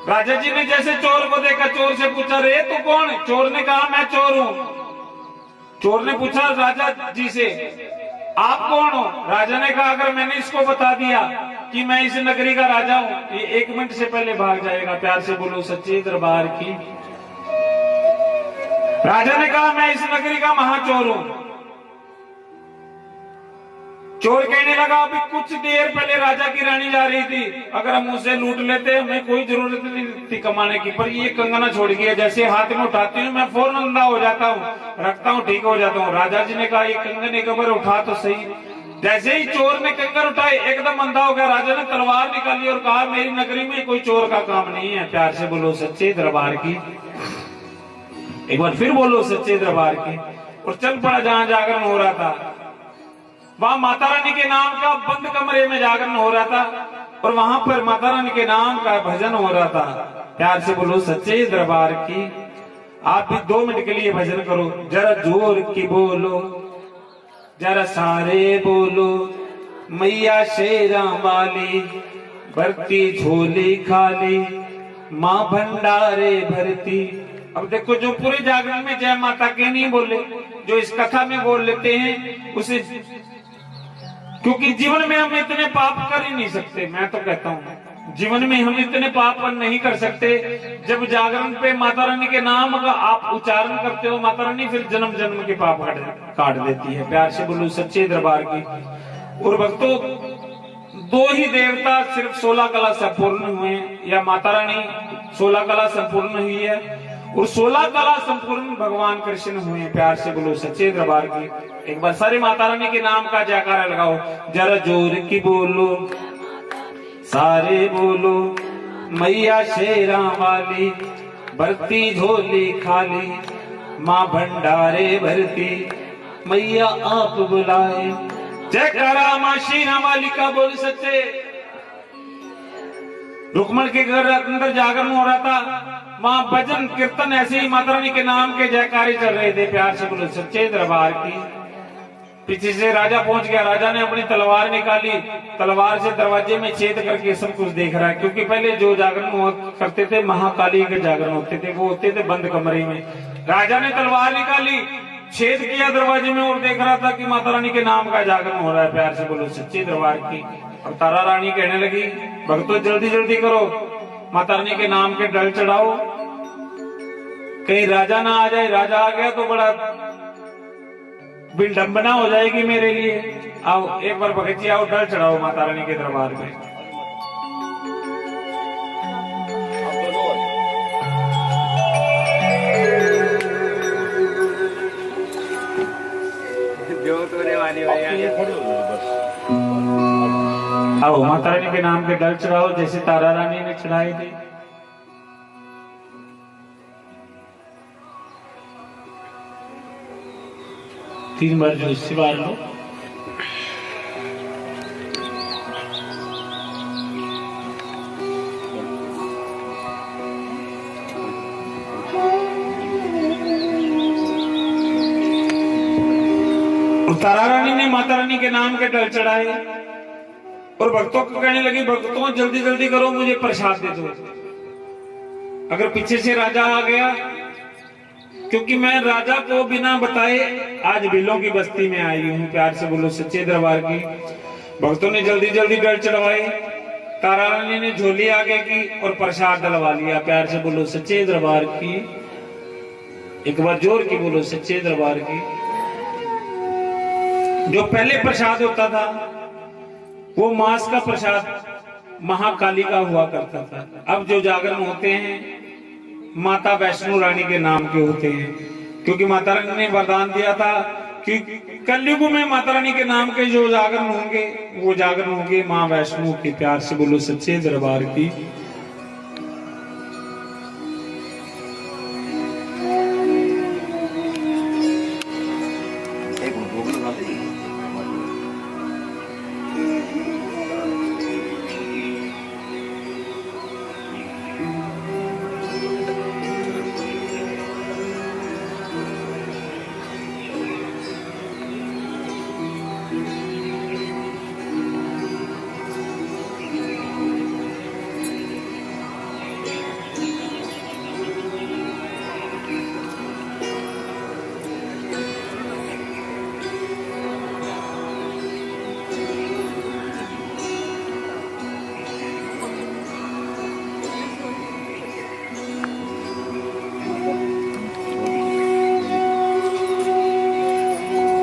राजा जी ने जैसे चोर को देखा, चोर से पूछा, रे तू कौन? चोर ने कहा, मैं चोर हूं। चोर ने पूछा राजा जी से, आप कौन हो? राजा ने कहा, अगर मैंने इसको बता दिया कि मैं इस नगरी का राजा हूं, ये 1 मिनट से पहले भाग जाएगा। प्यार से बोलो सच्चे दरबार की। राजा ने कहा, मैं इस नगरी का महाचोर हूं। चोर कहने लगा, अभी कुछ देर पहले राजा की रानी जा रही थी, अगर हम उसे लूट लेते हमें कोई जरूरत नहीं थी कमाने की, पर ये कंगना छोड़ गया, जैसे हाथ में उठाती हूँ मैं फौरन अंधा हो जाता हूँ, रखता हूँ ठीक हो जाता हूँ। राजा जी ने कहा, ये कंगन एक बार उठा तो सही। जैसे ही चोर ने कंगन उठाई एकदम अंधा हो गया। राजा ने तलवार निकाली और कहा, मेरी नगरी में कोई चोर का काम नहीं है। प्यार से बोलो सच्चे दरबार की। एक बार फिर बोलो सच्चे दरबार की। और चल पड़ा जहां जागरण हो रहा था। वहां माता रानी के नाम का बंद कमरे में जागरण हो रहा था और वहां पर माता रानी के नाम का भजन हो रहा था। प्यार से बोलो सच्चे दरबार की। आप भी 2 मिनट के लिए भजन करो, जरा जोर की बोलो, जरा सारे बोलो, मैया शेरा वाली भरती झोली खाली, माँ भंडारे भरती। अब देखो, जो पूरे जागरण में जय माता के नहीं बोले, जो इस कथा में बोल लेते हैं उसे, क्योंकि जीवन में हम इतने पाप कर ही नहीं सकते। मैं तो कहता हूँ जीवन में हम इतने पाप नहीं कर सकते। जब जागरण पे माता रानी के नाम का आप उच्चारण करते हो, माता रानी फिर जन्म जन्म के पाप काट देती है। प्यार से बोलो सच्चे दरबार की। और भक्तों, 2 ही देवता सिर्फ 16 कला संपूर्ण हुए, या माता रानी 16 कला संपूर्ण हुई है और 16 कला संपूर्ण भगवान कृष्ण हुए। प्यार से बोलो सच्चे दरबार की। एक बार सारे माता रानी के नाम का जयकारा लगाओ, जरा जोर की बोलो, सारे बोलो, मैया शेरा वाली भरती झोली खाली, माँ भंडारे भरती, मैया आप बुलाए। जयकारा माँ शेरा वाली का बोल सच्चे। रुक्मण के घर अंदर जागरण हो रहा था, वहां भजन कीर्तन ऐसे ही माता रानी के नाम के जयकारे चल रहे थे। प्यार से बोलो सच्चे दरबार की। पीछे से राजा पहुंच गया। राजा ने अपनी तलवार निकाली, तलवार से दरवाजे में छेद करके सब कुछ देख रहा है, क्योंकि पहले जो जागरण करते थे महाकाली के जागरण होते थे, वो होते थे बंद कमरे में। राजा ने तलवार निकाली, छेद किया दरवाजे में और देख रहा था कि माता रानी के नाम का जागरण हो रहा है। प्यार से बोलो सच्चे दरबार की। और तारा रानी कहने लगी, भक्तों जल्दी जल्दी करो, माता रानी के नाम के डल चढ़ाओ, कहीं राजा ना आ जाए। राजा आ गया तो बड़ा विडंबना हो जाएगी मेरे लिए। आओ एक बार भगत जी आओ, डल चढ़ाओ माता रानी के दरबार में। आओ माता रानी के नाम के डल चढ़ाओ जैसे तारा रानी ने चढ़ाए थे। तीन बार जो इससे बार लो। तारा रानी ने माता रानी के नाम के डल चढ़ाए और भक्तों को कहने लगी, भक्तों जल्दी जल्दी करो, मुझे प्रसाद दे दो। अगर पीछे से राजा आ गया, क्योंकि मैं राजा को बिना बताए आज बिलों की बस्ती में आई हूं। प्यार से बोलो सच्चे दरबार की। भक्तों ने जल्दी जल्दी डल चढ़वाए, तारा रानी ने झोली आगे की और प्रसाद डलवा लिया। प्यार से बोलो सच्चे दरबार की। एक बार जोर की बोलो सच्चे दरबार की। जो पहले प्रसाद होता था वो मांस का प्रसाद महाकाली का हुआ करता था। अब जो जागरण होते हैं माता वैष्णो रानी के नाम के होते हैं, क्योंकि माता रानी ने वरदान दिया था कि कलयुग में माता रानी के नाम के जो जागरण होंगे वो जागरण होंगे मां वैष्णो के। प्यार से बोलो सच्चे दरबार की।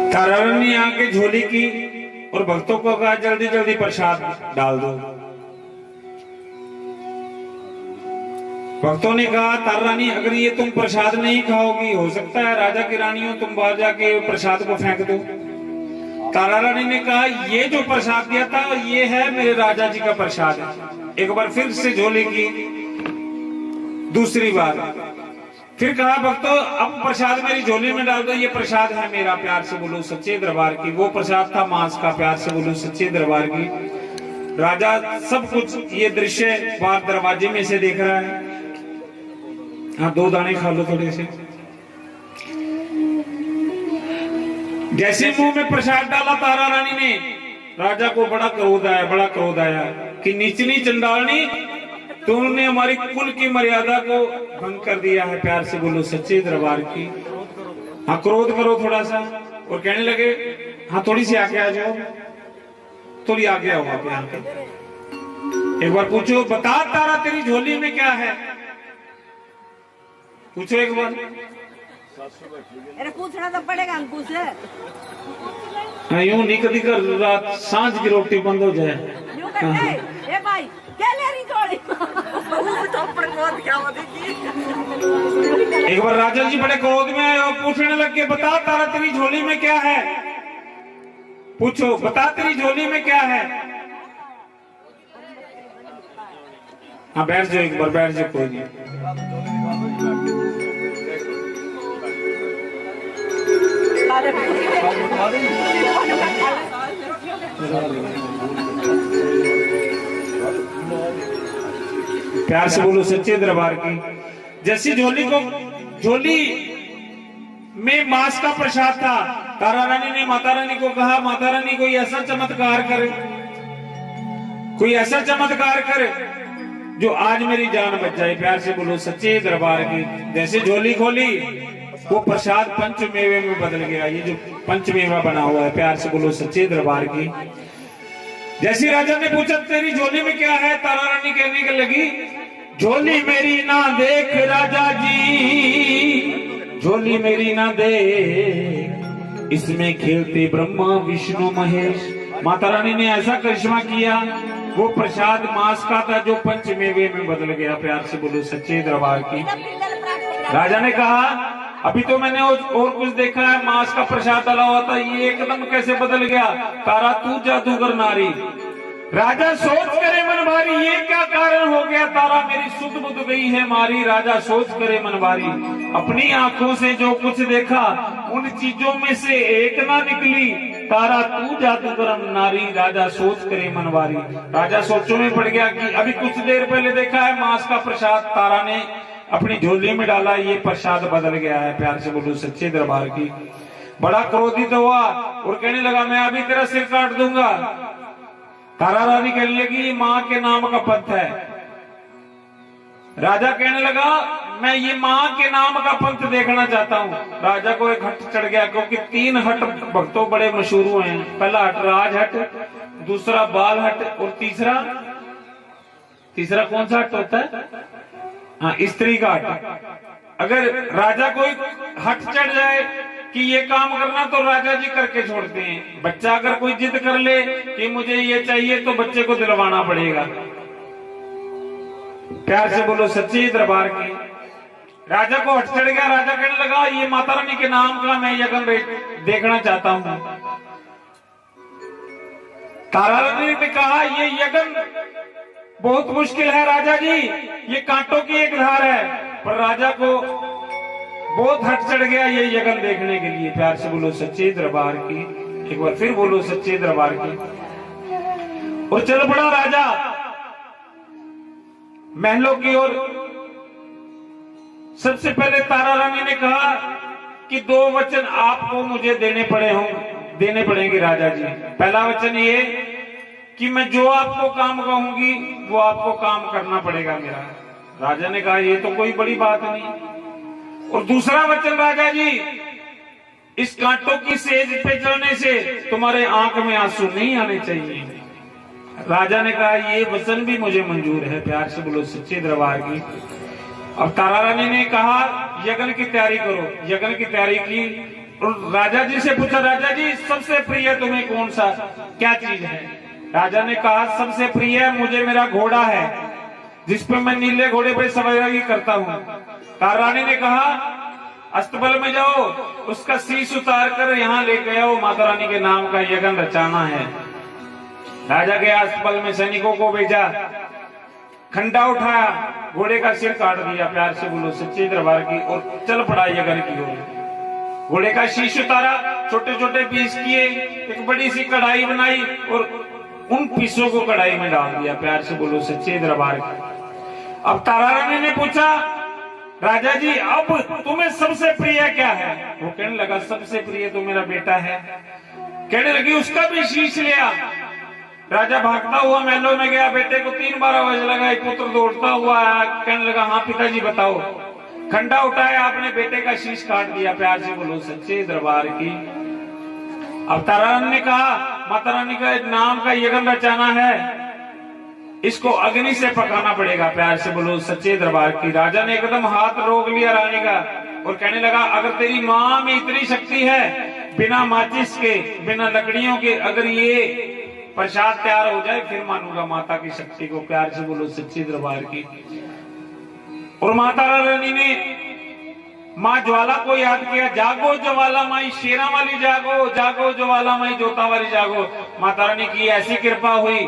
तारा रानी आके झोली की और भक्तों को कहा जल्दी जल्दी प्रसाद डाल दो। भक्तों ने कहा तारा रानी अगर ये तुम प्रसाद नहीं खाओगी, हो सकता है राजा की रानी हो, तुम बाहर जाके प्रसाद को फेंक दो। तारा रानी ने कहा ये जो प्रसाद दिया था ये है मेरे राजा जी का प्रसाद है। एक बार फिर से झोली की, दूसरी बार फिर कहा भक्तों अब प्रसाद मेरी झोली में डाल दो, ये प्रसाद है मेरा। प्यार से बोलो सच्चे दरबार की। वो प्रसाद था मांस का। प्यार से बोलो सच्चे दरबार की। राजा सब कुछ ये दृश्य बाहर दरवाजे में से देख रहा है। हाँ दो दाने खा लो थोड़े से। जैसे मुंह में प्रसाद डाला तारा रानी ने, राजा को बड़ा क्रोध आया, बड़ा क्रोध आया कि नीचनी चंडालनी, तुमने हमारी कुल की मर्यादा को भंग कर दिया है। प्यार से बोलो सच्चे दरबार की। हाँ क्रोध करो थोड़ा सा। और कहने लगे हाँ थोड़ी सी आगे आ जाओ, थोड़ी आगे आओ आप यहाँ पे। एक बार पूछो बता तारा तेरी झोली में क्या है, पूछो एक बार। अरे पूछना तो पड़ेगा, पूछ ले। हाँ यूं नहीं कभी कर रात सांझ की रोटी बंद हो जाए। यूं करते ए भाई क्या ले रही थोड़ी। एक बार राजा जी बड़े क्रोध में आए और पूछने लगे बता तारा तेरी झोली में क्या है, पूछो बता तेरी झोली में क्या है। हाँ बैठ जाओ, एक बार बैठ जाओ, कोई नहीं। प्यार से बोलो सच्चे दरबार की। जैसी झोली में मांस का प्रसाद था, तारा रानी ने माता रानी को कहा माता रानी कोई ऐसा चमत्कार करे, कोई ऐसा चमत्कार करे जो आज मेरी जान बच जाए। प्यार से बोलो सच्चे दरबार की। जैसे झोली खोली वो प्रसाद पंचमेवे में बदल गया। ये जो पंचमेवा बना हुआ है, प्यार से बोलो सच्चे दरबार की। जैसी राजा ने पूछा तेरी झोली में क्या है, तारा रानी कहने के लगी झोली मेरी ना देख राजा जी, झोली मेरी ना देख, इसमें खेलते ब्रह्मा विष्णु महेश। माता रानी ने ऐसा करिश्मा किया, वो प्रसाद मांस का था जो पंचमेवे में बदल गया। प्यार से बोलो सच्चे दरबार की। राजा ने कहा अभी तो मैंने और कुछ देखा है, मांस का प्रसाद डाला हुआ था, ये एकदम कैसे बदल गया। तारा तू जादूगर नारी। राजा सोच करे मन भारी, ये क्या कारण हो गया, तारा मेरी सुध बुध गई है मारी। राजा सोच करे मन भारी, अपनी आंखों से जो कुछ देखा उन चीजों में से एक ना निकली, तारा तू जादूगर नारी। राजा सोच करे मन भारी। राजा सोचों में पड़ गया कि अभी कुछ देर पहले देखा है मांस का प्रसाद तारा ने अपनी झोली में डाला, ये प्रसाद बदल गया है। प्यार से बोलो सच्चे दरबार की। बड़ा क्रोधित हुआ और कहने लगा मैं अभी तेरा सिर काट दूंगा। तारा रानी कहने लगी ये माँ के नाम का पंथ है। राजा कहने लगा मैं ये माँ के नाम का पंथ देखना चाहता हूँ। राजा को एक हट चढ़ गया, क्योंकि 3 हट भक्तों बड़े मशहूर हुए हैं। पहला हट राज हट, दूसरा बाल हट और तीसरा कौन सा हट होता है? हाँ, स्त्री का हट। अगर राजा कोई हट चढ़ जाए कि ये काम करना तो राजा जी करके छोड़ते हैं। बच्चा अगर कोई जिद कर ले कि मुझे ये चाहिए तो बच्चे को दिलवाना पड़ेगा। प्यार से बोलो सच्चे दरबार की। राजा को हट चढ़ गया। राजा कहने लगा ये माता रानी के नाम का मैं यज्ञ देखना चाहता हूं। तारा रानी ने कहा ये यज्ञ बहुत मुश्किल है राजा जी, ये कांटों की एक धार है। पर राजा को बहुत हट चढ़ गया ये यज्ञ देखने के लिए। प्यार से बोलो सच्चे दरबार की। एक बार फिर बोलो सच्चे दरबार की। और चल पड़ा राजा महलों की ओर। सबसे पहले तारा रानी ने कहा कि 2 वचन आपको मुझे देने पड़ेंगे राजा जी। पहला वचन ये कि मैं जो आपको काम कहूंगी वो आपको काम करना पड़ेगा मेरा। राजा ने कहा ये तो कोई बड़ी बात नहीं। और दूसरा वचन राजा जी, इस कांटों की सेज पे चढ़ने से तुम्हारे आंख में आंसू नहीं आने चाहिए। राजा ने कहा ये वचन भी मुझे मंजूर है। प्यार से बोलो सच्चे दरबार की। अब तारा रानी ने कहा यज्ञ की तैयारी करो। यज्ञ की तैयारी की और राजा जी से पूछा राजा जी सबसे प्रिय तुम्हें कौन सा क्या चीज है? राजा ने कहा सबसे प्रिय मुझे मेरा घोड़ा है, जिस पर मैं नीले घोड़े पर सवारी करता हूँ। तारा रानी ने कहा अस्तबल में जाओ, उसका शीश उतार कर यहाँ लेके आओ, माता रानी के नाम का यज्ञ रचाना है। राजा गया अस्तबल में, सैनिकों को भेजा, खंडा उठाया, घोड़े का सिर काट दिया। प्यार से बोलो सच्चे दरबार की। और चल पड़ा यज्ञ की ओर। घोड़े का शीश उतारा, छोटे छोटे पीस किए, एक बड़ी सी कढ़ाई बनाई और उन पीसों को कढ़ाई में डाल दिया। प्यार से बोलो सच्चे दरबार की। अब तारा रानी ने पूछा राजा जी अब तुम्हें सबसे प्रिय क्या है? वो कहने लगा सबसे प्रिय तो मेरा बेटा है। कहने लगी उसका भी शीश लिया। राजा भागता हुआ महलों में गया, बेटे को 3 बार आवाज लगाई, पुत्र दौड़ता हुआ आया, कहने लगा हाँ पिताजी बताओ। खंडा उठाया, आपने बेटे का शीश काट दिया। प्यार से बोलो सच्चे दरबार की। अब तारा रानी ने कहा माता रानी का नाम का यज्ञ रचाना है, इसको अग्नि से पकाना पड़ेगा। प्यार से बोलो सच्चे दरबार की। राजा ने एकदम हाथ रोक लिया रानी का और कहने लगा अगर तेरी माँ में इतनी शक्ति है, बिना माचिस के बिना लकड़ियों के अगर ये प्रसाद तैयार हो जाए फिर मानूंगा माता की शक्ति को। प्यार से बोलो सच्चे दरबार की। और माता रानी ने माँ ज्वाला को याद किया, जागो ज्वाला माई शेरा वाली जागो, जागो ज्वाला माई जोता वाली जागो। माता रानी की ऐसी कृपा हुई,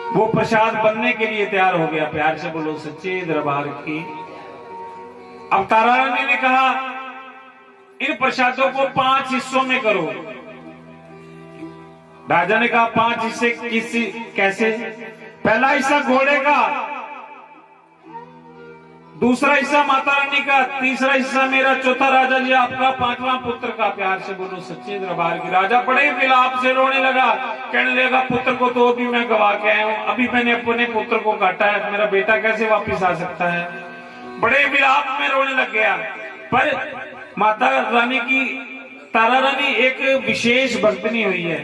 वो प्रसाद बनने के लिए तैयार हो गया। प्यार से बोलो सच्चे दरबार की। अब तारा रानी ने कहा इन प्रसादों को 5 हिस्सों में करो। राजा ने कहा 5 हिस्से कैसे? पहला हिस्सा घोड़े का, दूसरा हिस्सा माता रानी का, तीसरा हिस्सा मेरा, चौथा राजा जी आपका, 5वां पुत्र का। प्यार से बोलो सच्चे दरबार की। राजा बड़े विलाप से रोने लगा, कहने लगा पुत्र को तो अभी मैं गवा के आया हूं, अभी मैंने अपने पुत्र को काटा है, मेरा बेटा कैसे वापिस आ सकता है? बड़े विलाप में रोने लग गया। पर माता रानी की, तारा रानी एक विशेष भक्तनी हुई है।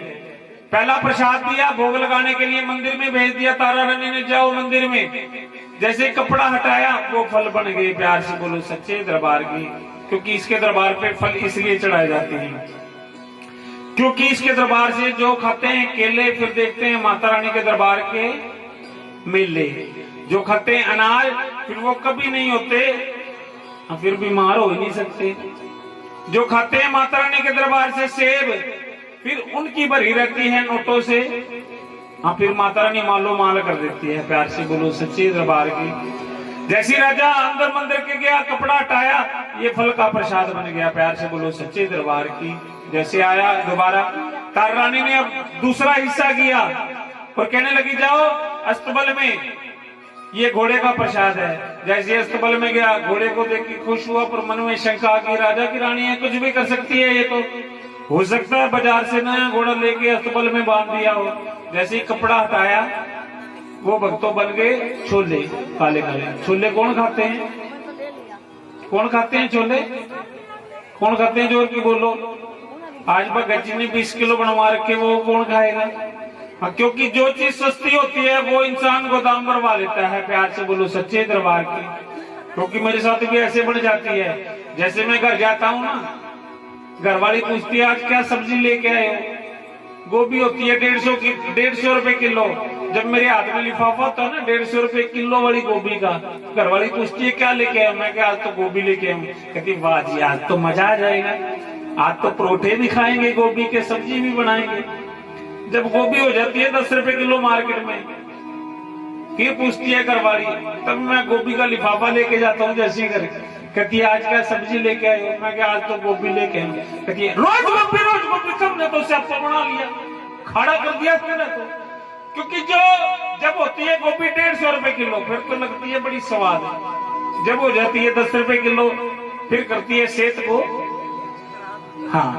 पहला प्रसाद दिया, भोग लगाने के लिए मंदिर में भेज दिया तारा रानी ने, जाओ मंदिर में। जैसे कपड़ा हटाया वो फल बन गए। प्यार से बोलो सच्चे दरबार की, क्योंकि इसके दरबार पे फल इसलिए चढ़ाए जाते हैं क्योंकि इसके दरबार से जो खाते हैं केले, फिर देखते हैं माता रानी के दरबार के मेले। जो खाते हैं अनाज, फिर वो कभी नहीं होते, फिर बीमार हो ही नहीं सकते। जो खाते हैं माता रानी के दरबार से सेब, फिर उनकी भरी रहती है नोटों से, फिर माता रानी मालो माल कर देती है। प्यार से बोलो सच्चे दरबार की। जैसी राजा अंदर मंदिर के गया, कपड़ा हटाया, ये फल का प्रसाद बन गया। प्यार से बोलो सच्चे दरबार की। जैसे आया दोबारा, तारा रानी ने अब दूसरा हिस्सा किया और कहने लगी जाओ अस्तबल में, ये घोड़े का प्रसाद है। जैसे अस्तबल में गया, घोड़े को देख के खुश हुआ, पर मन में शंका की राजा की रानी है, कुछ भी कर सकती है, ये तो हो सकता है बाजार से नया घोड़ा लेके अस्तबल में बांध दिया हो। जैसे ही कपड़ा हटाया, वो भक्तों बन गए छोले, काले काले छोले। कौन खाते हैं, कौन खाते हैं छोले, कौन खाते हैं, जोर की बोलो। आज गज्जी ने 20 किलो बनवा रखे, वो कौन खाएगा। क्योंकि जो चीज सस्ती होती है वो इंसान गोदाम भरवा लेता है। प्यार से बोलो सच्चे दरबार की। क्योंकि मेरे साथ भी ऐसे बन जाती है। जैसे मैं घर जाता हूँ ना, घर वाली पूछती है आज क्या सब्जी लेके आए हो। गोभी होती है 150 रुपए किलो। जब मेरे हाथ में लिफाफा होता है ना 150 रुपए किलो वाली गोभी का, घर वाली पूछती है क्या लेके आए। मैं क्या आज तो गोभी लेके आऊँ। कहती वाह जी आज तो मजा आ जाएगा, आज तो परोठे भी खाएंगे, गोभी के सब्जी भी बनाएंगे। जब गोभी हो जाती है 10 रुपए किलो मार्केट में, फिर पूछती है घरवाली, तब मैं गोभी का लिफाफा लेके जाता हूँ जैसे घर। कहती है आज क्या सब्जी लेके आए हो। मैं क्या आज तो गोभी लेके आऊँ। कहती है रोज गोभी सबने तो स्यापा बना लिया, खड़ा कर दिया तुमने तो। क्योंकि जो जब होती है गोभी 150 रुपए किलो, फिर तो लगती है बड़ी स्वाद। जब हो जाती है 10 रुपए किलो, फिर करती है सेहत को। हाँ,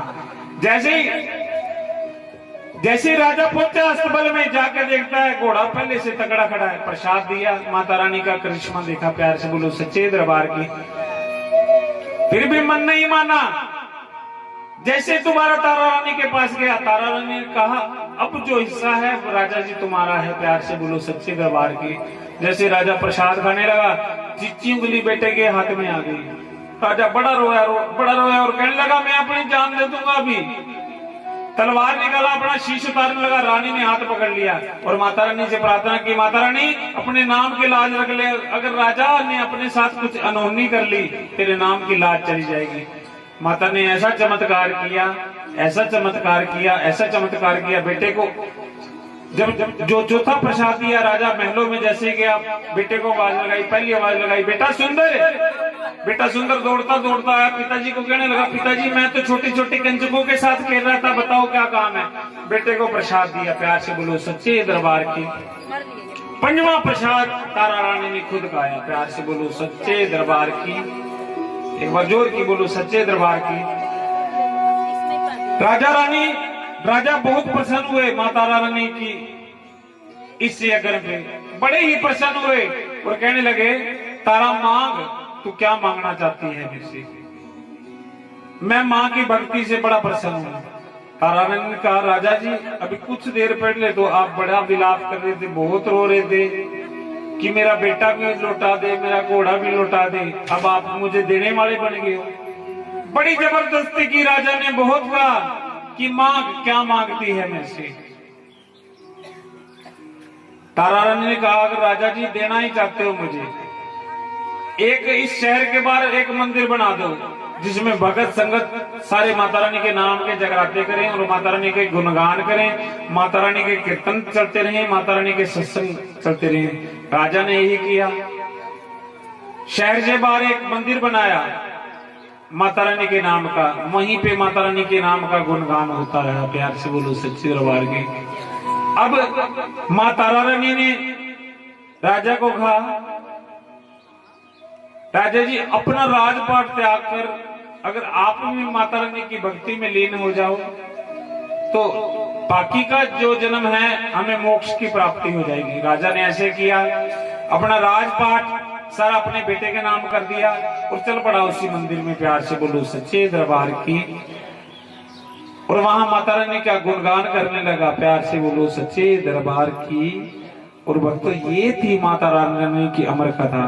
जैसे राजा पहुंचा अस्तबल में, जाकर देखता है घोड़ा पहले से तगड़ा खड़ा है। प्रसाद दिया, माता रानी का करिश्मा देखा। प्यार से बोलो सच्चे दरबार की। फिर भी मन नहीं माना। जैसे दोबारा तारा रानी के पास गया, तारा रानी ने कहा अब जो हिस्सा है वो राजा जी तुम्हारा है। प्यार से बोलो सच्चे दरबार की। जैसे राजा प्रसाद खाने लगा, चिच्ची उंगली बेटे के हाथ में आ गई। राजा बड़ा रोया और कहने लगा मैं अपनी जान दे दूंगा अभी। तलवार निकाला, अपना शीश उतारने लगा। रानी ने हाथ पकड़ लिया और माता रानी से प्रार्थना की, माता रानी अपने नाम की लाज रख ले। अगर राजा ने अपने साथ कुछ अनहोनी कर ली, तेरे नाम की लाज चली जाएगी। माता ने ऐसा चमत्कार किया, ऐसा चमत्कार किया, ऐसा चमत्कार किया। बेटे को जब जो चौथा प्रसाद दिया, राजा महलों में जैसे गया, बेटे को आवाज लगाई, पहली आवाज लगाई, बेटा सुंदर। बेटा सुंदर दौड़ता दौड़ता आया, पिताजी को कहने लगा पिताजी मैं तो छोटी छोटी कंजकों के साथ खेल रहा था, बताओ क्या काम है। बेटे को प्रसाद दिया। प्यार से बोलो सच्चे दरबार की। 5वां प्रसाद तारा रानी ने खुद खाया। प्यार से बोलो सच्चे दरबार की। एक बार जोर की बोलो सच्चे दरबार की। राजा बहुत प्रसन्न हुए माता रानी की इस यज्ञ पे, बड़े ही प्रसन्न हुए और कहने लगे तारा मांग, तू क्या मांगना चाहती है मुझसे। मैं माँ की भक्ति से बड़ा प्रसन्न हूँ। तारा रानी ने कहा राजा जी अभी कुछ देर पहले तो आप बड़ा विलाप कर रहे थे, बहुत रो रहे थे कि मेरा बेटा भी लौटा दे, मेरा घोड़ा भी लौटा दे। अब आप मुझे देने वाले बन गए हो। बड़ी जबरदस्ती की राजा ने, बहुत कहा कि मांग, क्या मांगती है मेरे से। तारा रानी ने कहा अगर राजा जी देना ही चाहते हो मुझे, एक इस शहर के बाहर एक मंदिर बना दो जिसमें भगत संगत सारे माता रानी के नाम के जगराते करें और माता रानी के गुणगान करें, माता रानी के कीर्तन चलते रहे, माता रानी के सत्संग चलते रहे। राजा ने यही किया। शहर से बाहर एक मंदिर बनाया माता रानी के नाम का, वहीं पे माता रानी के नाम का गुणगान होता रहा। प्यार से बोलो सच्चे दरबार के। अब माँ तारा रानी ने राजा को कहा राजा जी अपना राजपाट त्याग कर अगर आप भी माता रानी की भक्ति में लीन हो जाओ तो बाकी का जो जन्म है हमें मोक्ष की प्राप्ति हो जाएगी। राजा ने ऐसे किया, अपना राजपाट सारा अपने बेटे के नाम कर दिया और चल पड़ा उसी मंदिर में। प्यार से बोलो सच्चे दरबार की। और वहां माता रानी का गुणगान करने लगा। प्यार से बोलो सच्चे दरबार की। और भक्तों, ये थी माता रानी की अमर कथा।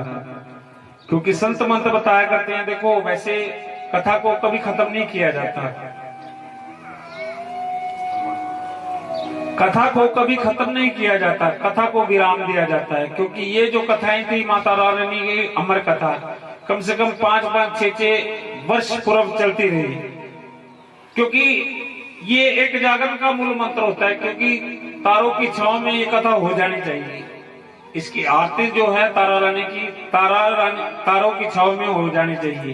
क्योंकि संत मंत्र बताया करते हैं, देखो वैसे कथा को कभी खत्म नहीं किया जाता, कथा को कभी खत्म नहीं किया जाता, कथा को विराम दिया जाता है। क्योंकि ये जो कथाएं थी माता रानी की अमर कथा, कम से कम 5-5, 6-6 वर्ष पूर्व चलती रही। क्योंकि ये एक जागरण का मूल मंत्र होता है। क्योंकि तारों की छांव में ये कथा हो जानी चाहिए। इसकी आरती जो है तारा रानी की, तारों की छांव में हो जानी चाहिए।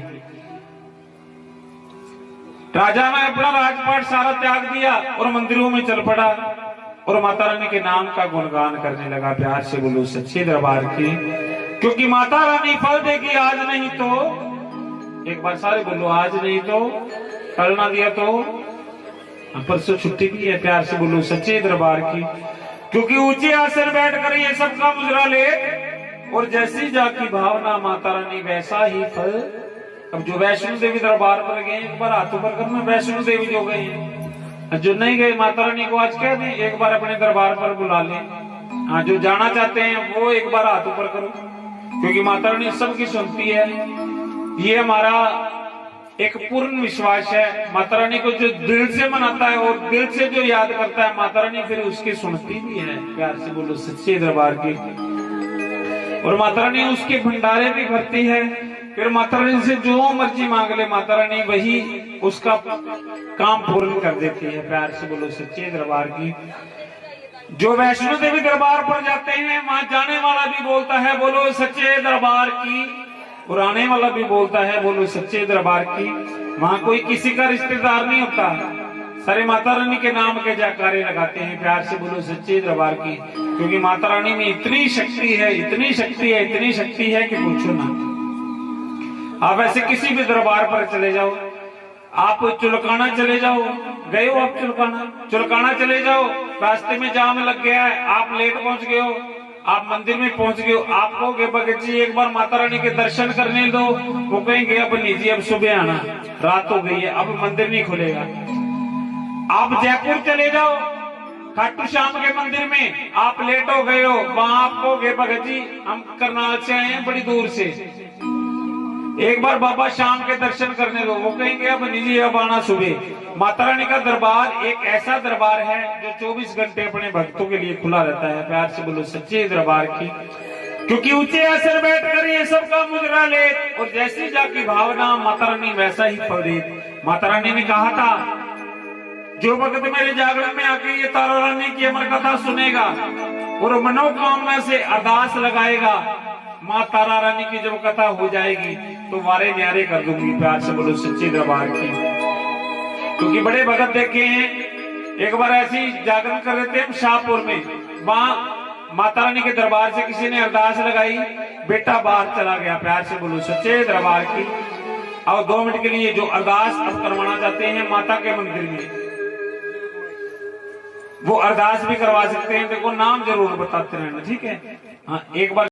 राजा ने अपना राजपाट सारा त्याग दिया और मंदिरों में चल पड़ा और माता रानी के नाम का गुणगान करने लगा। प्यार से बोलो सच्चे दरबार की। क्योंकि माता रानी फल देगी, आज नहीं तो, एक बार सारे बोलो, आज नहीं तो कल ना दिया तो परसों छुट्टी भी है। प्यार से बोलो सच्चे दरबार की। क्योंकि ऊंचे आसन बैठ कर ये सबका मुजरा ले और जैसी जाकी भावना माता रानी वैसा ही फल। अब जो वैष्णो देवी दरबार पर गए एक बार हाथों पर कर, मैं वैष्णो देवी जो गए, जो नहीं गए माता रानी को आज कह दें एक बार अपने दरबार पर बुला लें। हाँ, जो जाना चाहते हैं वो एक बार हाथों पर करो। क्योंकि माता रानी सबकी सुनती है। ये हमारा एक पूर्ण विश्वास है। माता रानी को जो दिल से मनाता है और दिल से जो याद करता है माता रानी फिर उसकी सुनती भी है। प्यार से बोलो सच्चे दरबार की। और माता रानी उसके भंडारे भी भरती है। फिर माता रानी से जो मर्जी मांग ले माता रानी वही उसका काम पूर्ण कर देती है। प्यार से बोलो सच्चे दरबार की। जो वैष्णो देवी दरबार पर जाते हैं वहां जाने वाला भी बोलता है बोलो सच्चे दरबार की, और आने वाला भी बोलता है बोलो सच्चे दरबार की। वहां कोई किसी का रिश्तेदार नहीं होता, सारे माता रानी के नाम के जयकारे लगाते हैं। प्यार से बोलो सच्चे दरबार की। क्योंकि माता रानी में इतनी शक्ति है, इतनी शक्ति है, इतनी शक्ति है कि पूछो ना। आप ऐसे किसी भी दरबार पर चले जाओ, आप चुलकाना चले जाओ, गए हो आप चुलकाना चले जाओ, रास्ते में जाम लग गया है, आप लेट पहुंच गए हो, आप मंदिर में पहुंच गए हो, आप कहोगे भगत जी एक बार माता रानी के दर्शन करने दो, वो कहेंगे अब नहीं जी, अब सुबह आना, रात हो गई है, अब मंदिर नहीं खुलेगा। आप जयपुर चले जाओ, खाटू श्याम के मंदिर में आप लेट हो गए हो, वहां आप कहोगे भगत जी हम करनाल से आए हैं बड़ी दूर से, एक बार बाबा श्याम के दर्शन करने दो, वो कहेंगे अब नहीं जी, अब आना सुबह। माता रानी का दरबार एक ऐसा दरबार है जो 24 घंटे अपने भक्तों के लिए खुला रहता है। प्यार से बोलो सच्चे दरबार की। क्योंकि ऊंचे आसन बैठ कर ये सबका मुजरा ले और जैसी जाकी भावना माता रानी वैसा ही फल दे। माता रानी ने कहा था जो भक्त मेरे जागरण में आके ये तारा रानी की अमर कथा सुनेगा और मनोकामना से अरदास लगाएगा, माँ तारा रानी की जब कथा हो जाएगी तो वारे न्यारे कर दूंगी। प्यार से बोलो सच्चे दरबार की। क्योंकि बड़े भगत देखे हैं, एक बार ऐसी जागरण कर रहे थे हम शाहपुर में, वहां माता रानी के दरबार से किसी ने अरदास लगाई, बेटा बाहर चला गया। प्यार से बोलो सच्चे दरबार की। और 2 मिनट के लिए जो अरदास अब करवाना चाहते हैं माता के मंदिर में, वो अरदास भी करवा सकते हैं। देखो नाम जरूर बताते रहना, ठीक है। हाँ, एक बार